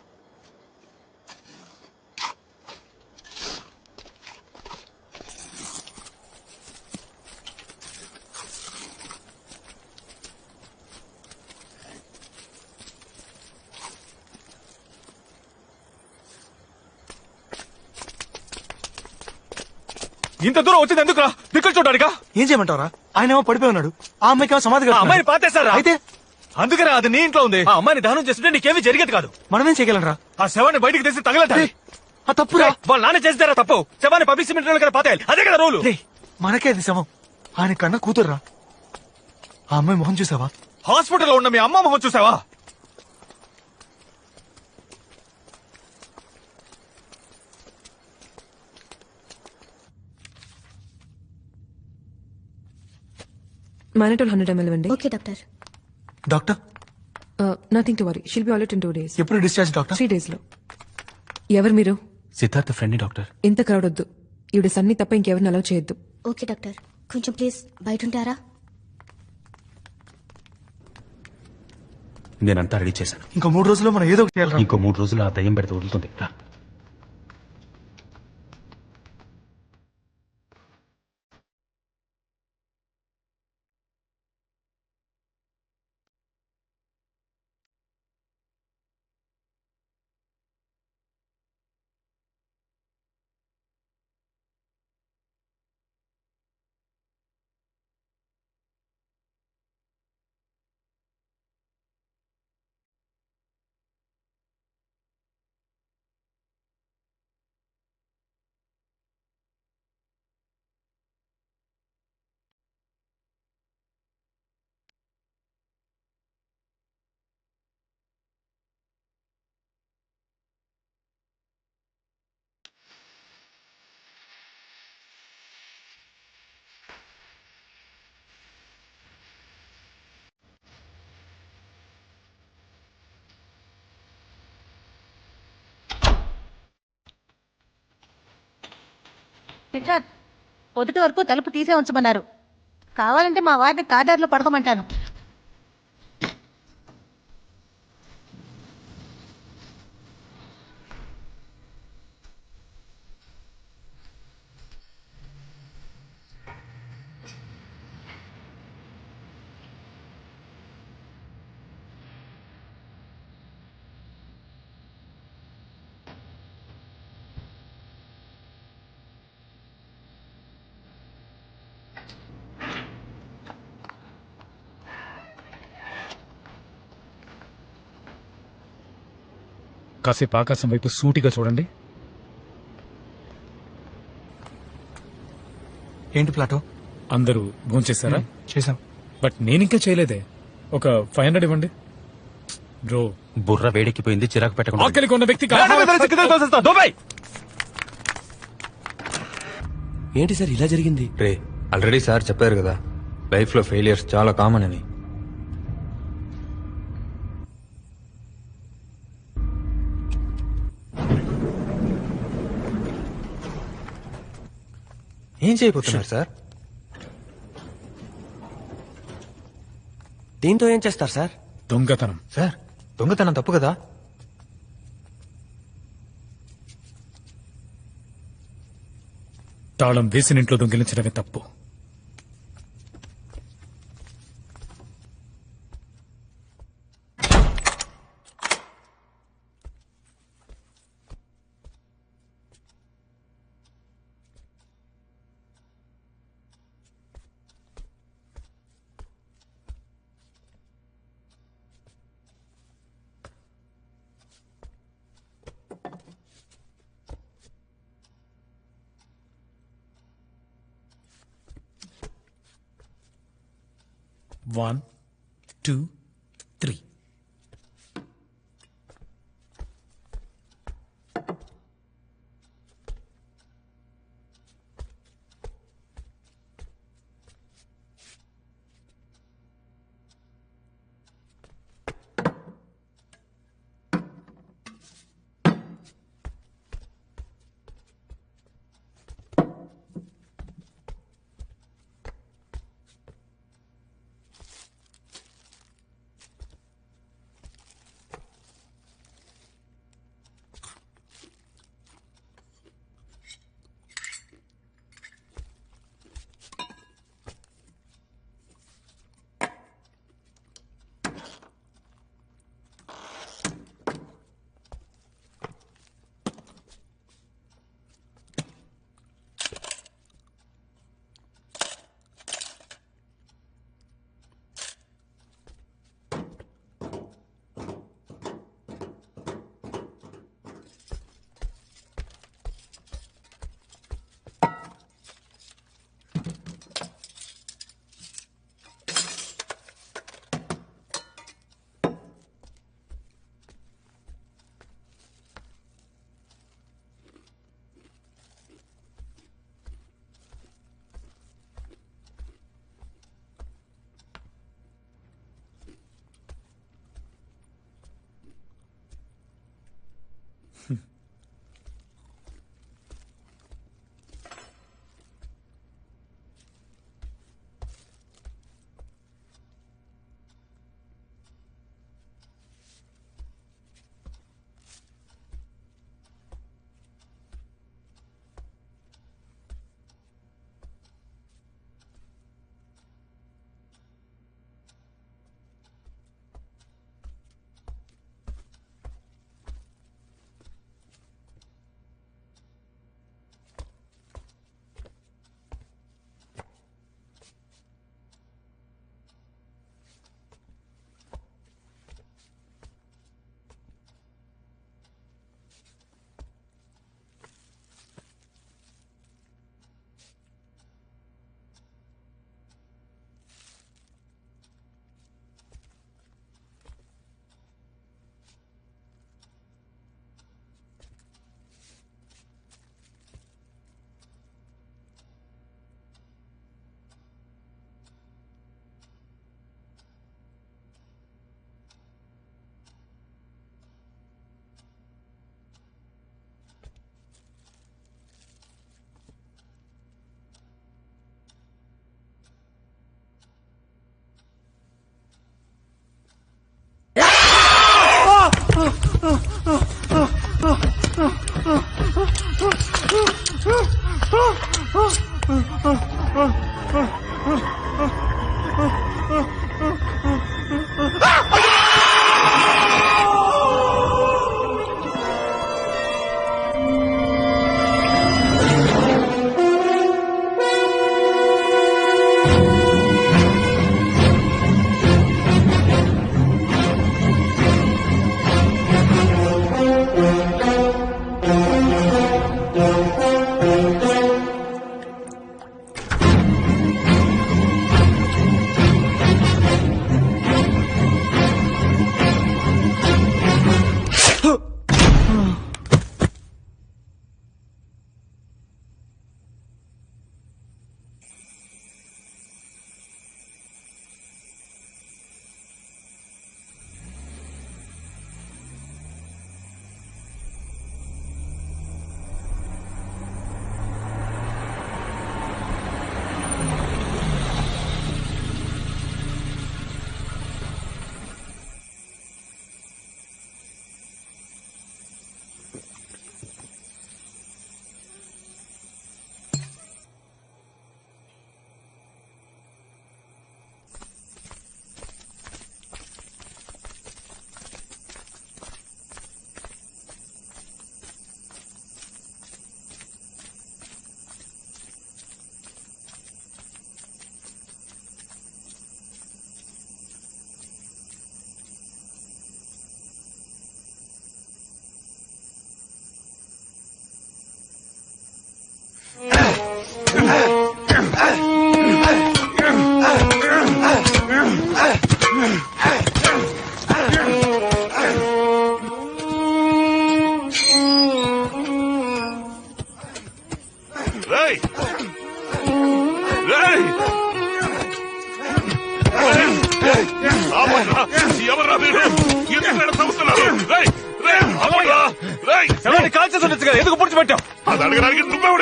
ఇంత దూరం వచ్చింది ఎందుకురా? దిక్కులు చూడడానికా? ఏం చేయమంటారా? ఆయన ఏమో పడిపోయి ఉన్నాడు. ఆ అమ్మాయికి సమాధి కడుతున్నారు. అమ్మాయిని పాతేశారా? అయితే అందుకనే అది నీ ఇంట్లో ఉంది. ఆ అమ్మాయిని దానం చేస్తుంటే నీకేమీ జరిగేది కాదు. మనమేం చేయగలరా? ఆ శవాన్ని బయటికి తీసి తగలటాలి. ఆ తప్పురా. వాళ్ళ నాన్న చేస్తారా తప్పు? శవాన్ని పబ్లిక్ సిమెంట్ కదా పాతేయాలి. అదే కదా రూలు. మనకే అది శవం. ఆయన కన్నా కూతుర్రా. ఆ అమ్మాయి మొహం చూసావా? హాస్పిటల్లో ఉన్న మీ అమ్మ మొహం చూసావా? మానిటోల్ 100 ml ఇవ్వండి. Okay doctor. Doctor nothing to worry, she'll be all in 2 days. ఎప్పుడు డిశ్చార్జ్ డాక్టర్? 3 days లో. ఎవరు మీరు? Siddhartha friend doctor. ఇంత క్రౌడ్ వద్దు. ఈవిడ సన్ని తప్ప ఇంకెవరిని అలౌ చేయొద్దు. Okay doctor. కొంచెం ప్లీజ్ బయట ఉంటారా? నేనంతా రెడీ చేశాను. ఇంకో 3 రోజుల్లో మనం ఏదో ఒకటి చేయాలి. ఇంకో 3 రోజులు ఆ దయ్యం పెడితే వదులుతుంది. రా. సిద్ధార్థ్ పొద్దుటి వరకు తలుపు తీసే ఉంచమన్నారు. కావాలంటే మా వారిని కార్డర్లో పడుకోమంటాను. కాసేపు ఆకాశం వైపు సూటిగా చూడండి. ఏంటి ప్లాటో? అందరూ భోంచేశారా? చేశాం. బట్ నేనింకా చేయలేదే. ఒక 500 ఇవ్వండి బ్రో. బుర్ర వేడెక్కిపోయింది, చిరాకు పెట్టకుండా. ఆకలికి ఉన్న వ్యక్తి ఏంటి సార్ ఇలా జరిగింది? రే, ఆల్రెడీ సార్ చెప్పారు కదా, లైఫ్ లో ఫెయిలియర్స్ చాలా కామన్ అని. ఏం చేయబోతున్నారు సార్? దీంతో ఏం చేస్తారు సార్? దొంగతనం. సార్, దొంగతనం తప్పు కదా? తాళం వేసిన ఇంట్లో దొంగిలించడమే తప్పు. One, 2, 3.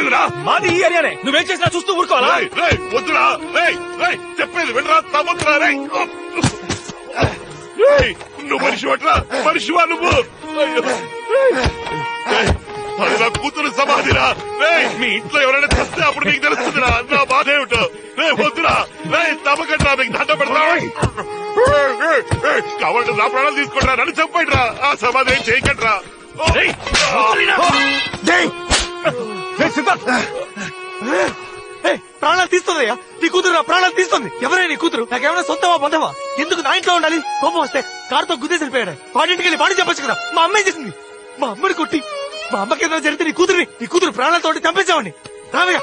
ఎవడురా? మాది ఈ ఏరియానే. నువ్వేం చేసినా చూస్తూ ఊరుకోవాలా? వద్దురా, చెప్పేది వినరా, తమ్ముతురా. నువ్వు మనిషి పట్రా, మనిషివా నువ్వు? అది నా కూతురు సమాధిరా. మీ ఇంట్లో ఎవరైనా చస్తే అప్పుడు నీకు తెలుస్తుందిరా నా బాధ ఏమిటో. వద్దురా, తమ్మకట్రా, మీకు దండ పెడతా. కాబట్టి నా ప్రాణాలు తీసుకుంటా, నన్ను చంపండిరా. ఆ సమాధి ఏం చేయకండిరా. ప్రాణాలు తీస్తుందయ్యా, నీ కూతురు నా ప్రాణాలు తీస్తుంది. ఎవరైనా నీ కూతురు నాకేమైనా సొంతమా బంధమా? ఎందుకు నా ఇంట్లో ఉండాలి? కోపం వస్తే కారుతో గుద్దేసి వెళ్ళిపోయాడు. వాడింటికి వెళ్ళి వాడి చెప్పొచ్చు కదా. మా అమ్మాయి చేసింది. మా అమ్మని కొట్టి మా అమ్మకి ఏదైనా జరిగితే నీ కూతురు ప్రాణాలతో చంపేసావండి. రావయ్యా,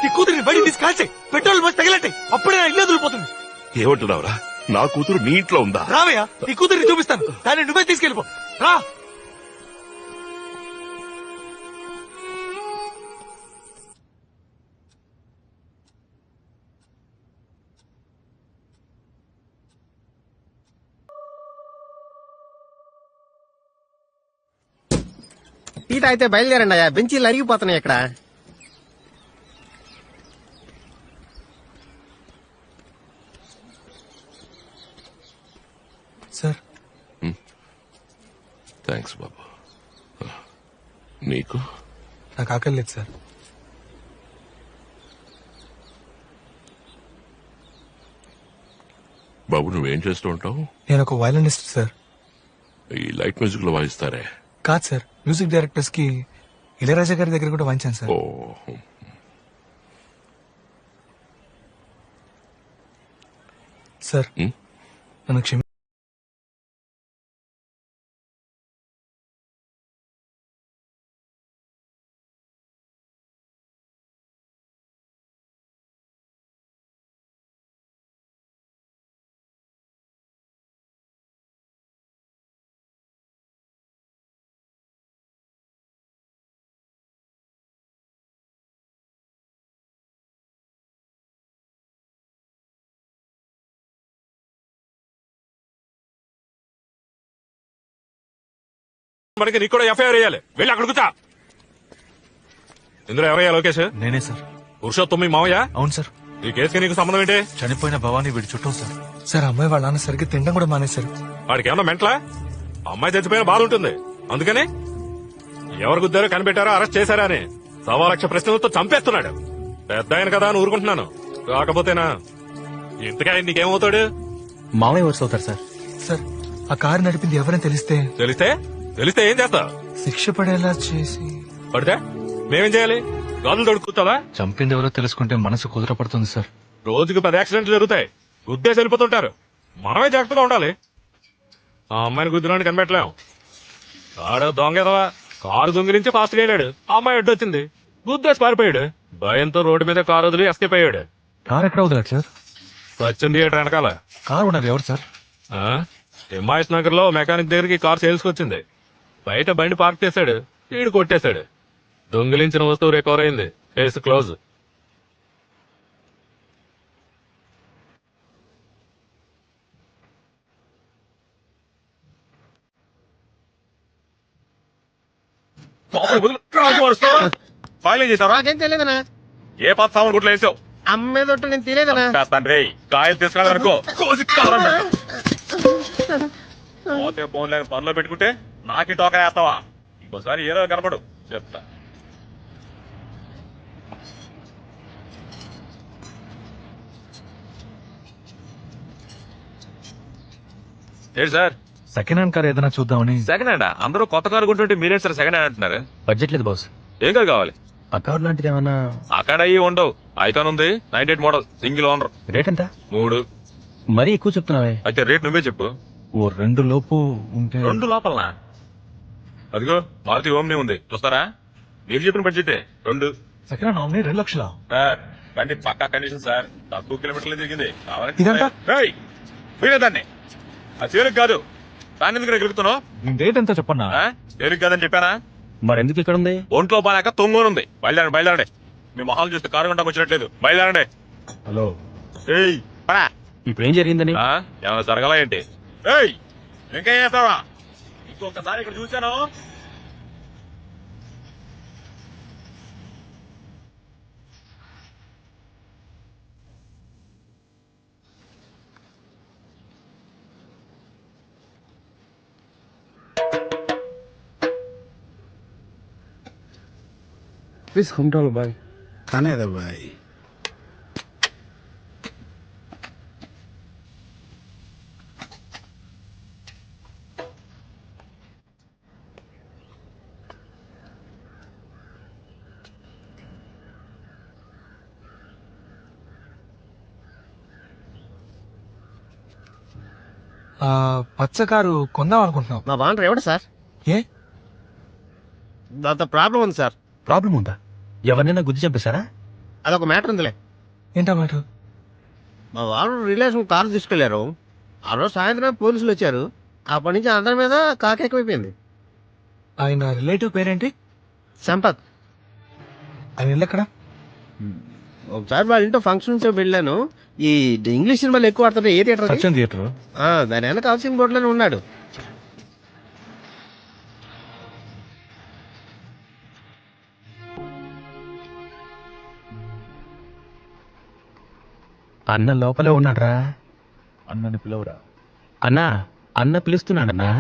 నీ కూతురిని బయట తీసి కాల్చాయి, పెట్రోల్ బస్ తగిలట్టాయి. అప్పుడే నా ఇల్లు వదిలిపోతుంది. ఏమంటున్నావురా? నా కూతురు నీ ఇంట్లో ఉందా? రావయ్యా, నీ కూతురిని చూపిస్తాను. దాన్ని నువ్వే తీసుకెళ్ళిపో. రా. టీ తాగితే బయలుదేరండి అయ్యా, బెంచీలు అరిగిపోతున్నాయి ఇక్కడ. సార్. థ్యాంక్స్ బాబు. నీకు? నాకు ఆకలి లేదు సార్. బాబు నువ్వేం చేస్తూ ఉంటావు? నేను ఒక వయలినిస్ట్ సార్. ఈ లైట్ మ్యూజిక్ లో వాయిస్తారే? కాదు సార్, మ్యూజిక్ డైరెక్టర్స్ కి ఇళయరాజా గారి దగ్గర కూడా వాయించాను సార్. ఓ, సార్ నన్ను క్షమి. మనకి నీకు కూడా ఎఫ్ఐఆర్ వేయాలి. వెళ్ళి అక్కడ కూర్చో. ఇందులో ఎవరయ్యా లోకేష్? నేనే సార్. పురుషోత్తమి మావయ్య? అవును సార్. ఈ కేసుకి నీకు సంబంధం ఏంటి? చనిపోయిన భవానీ వీడి చుట్టూ సార్. సార్ అమ్మాయి వాళ్ళ నాన్న సరిగ్గా తినడం కూడా మానేశారు. వాడికి ఏమన్నా మెంట్లా? అమ్మాయి చచ్చిపోయిన బాధ ఉంటుంది, అందుకని ఎవరు గుద్దారో కనిపెట్టారో అరెస్ట్ చేశారా అని 1,00,000 ప్రశ్నలతో చంపేస్తున్నాడు. పెద్ద ఆయన కదా అని ఊరుకుంటున్నాను. కాకపోతేనా ఇంతగా నీకేమవుతాడు? మామయ్య వర్స్ అవుతారు సార్. సార్ ఆ కారు నడిపింది ఎవరైనా తెలిస్తే ఏం చేస్తా? శిక్ష పడేలా చేసి. పడితే మేమేం చేయాలి? గాజులు దొడుకుతావా? చంపింది ఎవరో తెలుసుకుంటే మనసు కుదురపడుతుంది సార్. రోజుకి 10 యాక్సిడెంట్లు జరుగుతాయి, గుద్దేసి వెళ్ళిపోతుంటారు. మనమే జాగ్రత్తగా ఉండాలి. ఆ అమ్మాయిని గుద్దురాని కనిపెట్టలేం. ఆడ దొంగేదవా కారు దొంగిలించి ఫాస్ట్ గా వెళ్ళాడు. ఆ అమ్మాయి అడ్డొచ్చింది, గుద్దేసి పారిపోయాడు. భయంతో రోడ్డు మీద కారు వదిలి ఎస్కేప్ అయ్యాడు. కారు ఎక్కడ వదిలేదు సార్? సచిన్ థియేటర్ వెనకాల. కారు ఉన్నారు ఎవరు సార్? హిమాయత్ నగర్ లో మెకానిక్ దగ్గరికి కారు సేల్స్ వచ్చింది. బయట బండి పార్క్ చేశాడు, ఈడు కొట్టేశాడు. దొంగిలించిన వస్తువు రికవర్ అయింది. Case close. ఫైల్ ఏం చేసావా? నాకేం తెలియదనా. ఏ పాత సామాన్ గుట్లో వేసావు? అమ్మేదొట్టు నేను తెలియదనా. కాయలు తీసుకురానుకో పోతే ఫోన్ లేని పనిలో పెట్టుకుంటే నాకి టోకన్ వేస్తావా? ఇంకోసారి ఏదో కనపడు చెప్తా. ఏంటి సార్? సెకండ్ హ్యాండ్ కార్ ఏదైనా చూద్దామని. Second hand? అందరూ కొత్త కారు కొంటుంటే మీరేం సార్ సెకండ్ హ్యాండ్ అంటున్నారు? బడ్జెట్ లేదు బాస్. ఏం కారు కావాలి? ఆ కార్ లాంటిది ఏమన్నా? అక్కడ అయ్యి ఉండవు. ఐకాన్ ఉంది, 98 మోడల్, సింగిల్ ఓనర్. రేట్ ఎంత? 3. మరీ ఎక్కువ చెప్తున్నావే. అయితే రేట్ నువ్వే చెప్పు. ఓ 2 లోపు ఉంటే. 2 లోపలనా? అదిగో మారుతి ఓమ్ని ఉంది, చూస్తారా? మీరు చెప్పిన బడ్జెట్ 2. Second hand omni 2 లక్షలా? బండి పక్కా కండిషన్ సార్, తక్కువ కిలోమీటర్లు తిరిగింది. ఇదంతా? దాన్ని ఆ చేరుకు కాదు, దాన్ని ఎందుకు గెలుపుతున్నావు? రేట్ ఎంత చెప్పన్నా? చేరుకు కాదని చెప్పానా? మరెందుకు ఇక్కడ ఉంది? ఒంట్లో బాగాక తొంగోనుంది. బయలుదేరండి. మీ మొహాలు చూస్తే కారు గంటకు వచ్చినట్లేదు. బయలుదేరండి. హలో. ఇప్పుడు ఏం జరిగిందని? ఏమైనా జరగాల ఏంటి? ఇంకేం చేస్తావా? ఇంకొకసారి ఇక్కడ చూశాను Please come down, bhai. खाने दे भाई. పచ్చ కారు కొందాం అనుకుంటున్నాం. మా బాండ్రు ఎవడు సార్? ఏ దాంతో ప్రాబ్లం ఉంది సార్. ప్రాబ్లం ఉందా? ఎవరినైనా గుద్ది చంపేశారా? అదొక మ్యాటర్ ఉందిలే. ఏంటా మ్యాటర్? మా వాళ్ళు రిలేషన్ కారు తీసుకెళ్లారు. ఆ రోజు సాయంత్రం పోలీసులు వచ్చారు. అప్పటి నుంచి అందరి మీద కాకెక్కువైపోయింది. ఆయన రిలేటివ్ పేరేంటి? సంపత్. ఆయన ఇల్లు ఎక్కడ? ఒకసారి వాళ్ళ ఇంట్లో ఫంక్షన్స్ వెళ్ళాను. ఈ ఇంగ్లీష్ సినిమాలు ఎక్కువ ఆడుతుంటే ఏ థియేటర్? సత్యం థియేటర్. దాని వెనక హౌసింగ్ బోర్డులోనే ఉన్నాడు. అన్న లోపలే ఉన్నాడ్రా. అన్నని పిలవరా. అన్నా, అన్న పిలుస్తున్నాడన్నా.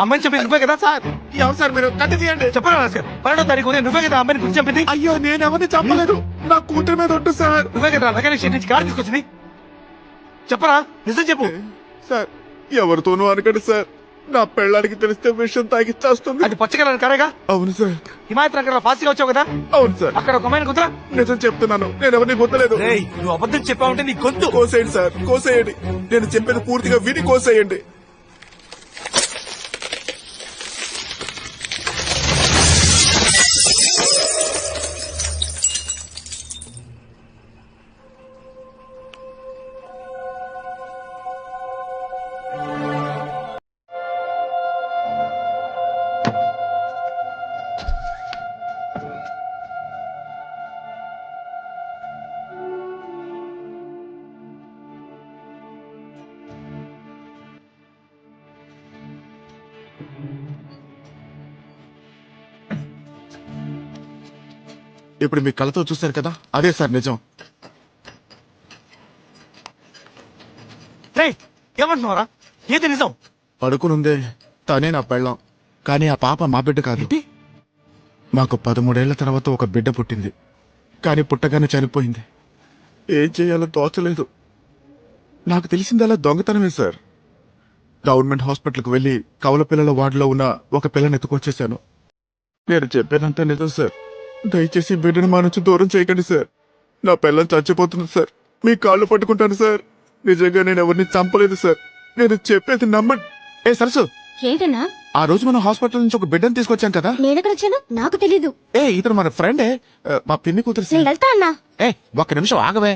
అమ్మాయిని చంపింది నువ్వే కదా సార్? ఎవరు సార్ మీరు? కట్టి తీయండి. చెప్పరా సార్? 12వ తారీఖు ఉదయం నువ్వే కదా అమ్మాయిని గురించి చంపింది? అయ్యో నేను ఎవరిని చంపలేదు. నా కూతురు మీద ఒట్టు సార్. నువ్వే కదా మెకానిక్ షెడ్ నుంచి కారు తీసుకొచ్చింది? చెప్పరా, నిజం చెప్పు. సార్ ఎవరితోనూ అనకండి సార్. నా పెళ్ళానికి తెలిస్తే విషయం తాగిచ్చేస్తుంది. అది పచ్చగల కారేగా? అవును సార్. హిమాయత్ నగర్ ఫాస్ట్గా వచ్చావు కదా? అవును సార్. అక్కడ ఒక అమ్మాయిని కుదరా? నిజం చెప్తున్నాను, నేను ఎవరిని గుర్తలేదు. నువ్వు అబద్ధం చెప్పావంటే నీ గొంతు కోసేయండి సార్, కోసేయండి. నేను చెప్పేది పూర్తిగా విని కోసేయండి. ఇప్పుడు మీ కళ్ళతో చూశారు కదా, అదే సార్ నిజం. ఏమంటున్నారా? ఏది నిజం? పడుకునుందే తనే నా పెళ్ళం, కానీ ఆ పాప మా బిడ్డ కాదు. మాకు 13 ఏళ్ల తర్వాత ఒక బిడ్డ పుట్టింది, కానీ పుట్టగానే చనిపోయింది. ఏం చేయాలో తోచలేదు. నాకు తెలిసిందలా దొంగతనమే సార్. గవర్నమెంట్ హాస్పిటల్కి వెళ్లి కవల పిల్లల వార్డులో ఉన్న ఒక పిల్లని ఎత్తుకొచ్చేసాను. నేను చెప్పేదంతా నిజం సార్. దయచేసి బిడ్డను మా నుంచి దూరం చేయకండి సార్. నా పిల్లని చచ్చిపోతుంది సార్. మీ కాళ్ళు పట్టుకుంటాను సార్. నిజంగా నేను ఎవరిని చంపలేదు సార్. నేను చెప్పేది నమ్మండి. ఏ సరసు, ఏంటన్నా? ఆ రోజు మనం హాస్పిటల్ నుంచి ఒక బిడ్డను తీసుకొచ్చాం కదా. నేనెక్కడ వచ్చాను? నాకు తెలీదు. ఇతను మన ఫ్రెండే, మా పిన్ని కూతురు. నేను వెళ్తా అన్నా. ఒక్క నిమిషం ఆగవే.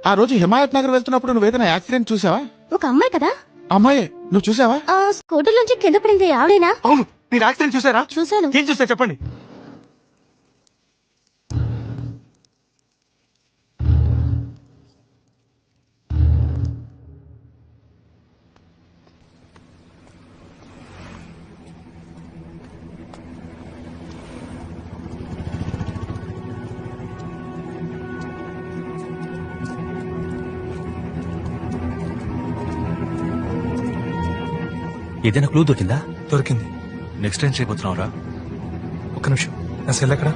ఆ రోజు హిమాయత్ నగర్ వెళ్తున్నప్పుడు నువ్వు ఏదైనా యాక్సిడెంట్ చూసావా? ఒక అమ్మాయి కదా? అమ్మాయి, నువ్వు చూసావా? స్కూటర్ నుంచి కింద పడింది ఆవిడేనా? అవును. మీరు యాక్సిడెంట్ చూసారా? చూశాను. ఏం చూసా చెప్పండి. ఏదైనా క్లూ దొరికిందా? దొరికింది. నెక్స్ట్ టైం చేయబోతున్నావురా? ఒక్క నిమిషం, నా సెల్ ఎక్కడ?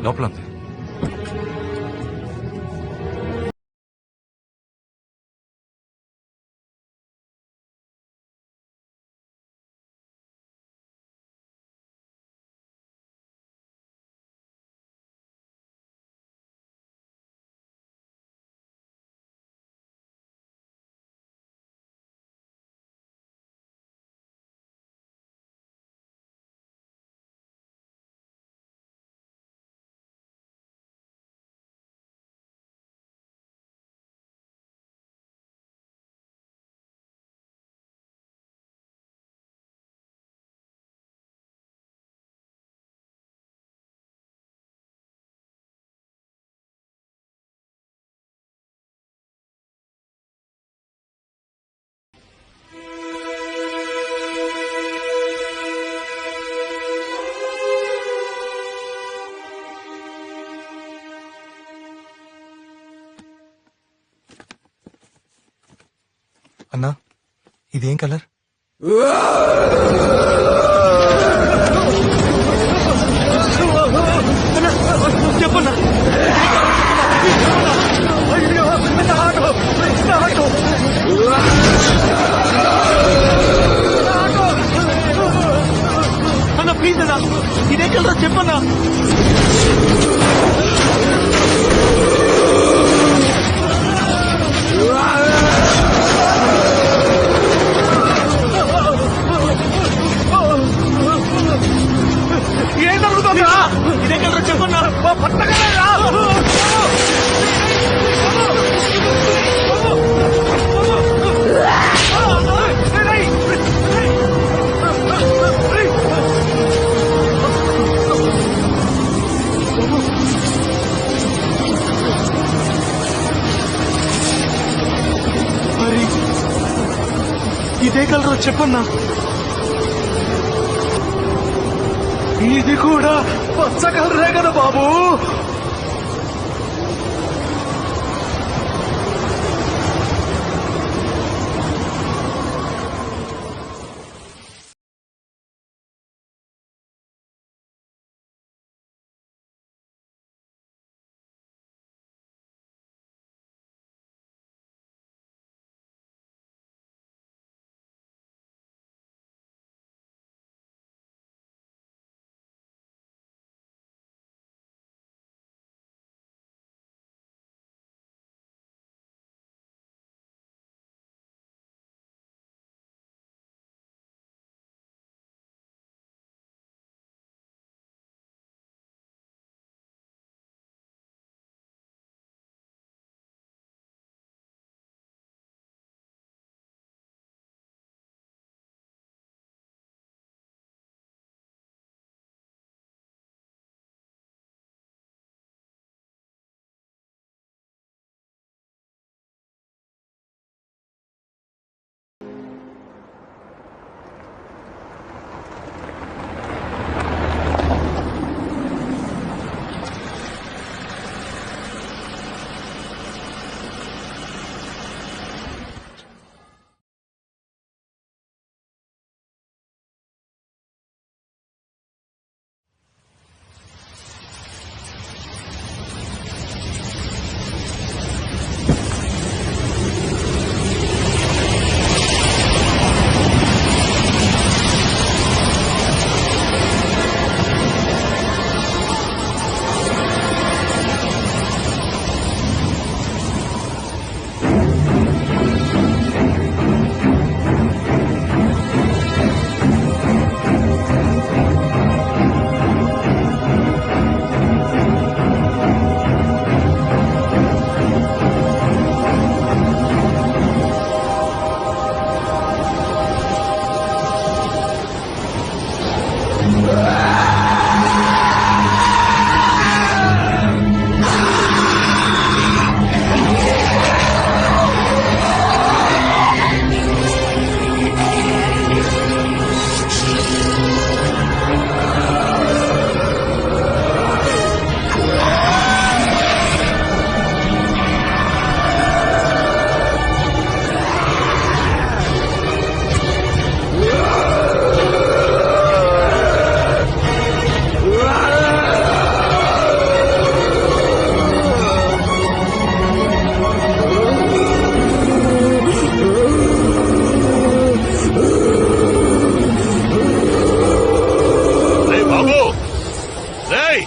లోపల ఉంది. అన్నా ఇదేం కలర్? చెప్పన్నా అన్న ప్లీజ్ అన్నా ఇదే కలరా చెప్పన్నా. ఏం జరుగుతుందా? ఇదే కలరా చెప్పన్నా. పట్టగలరా? మరి ఇదే కలరా చెప్పన్నా. ఇది కూడా పచ్చ కలరే కదా బాబు. రేయ్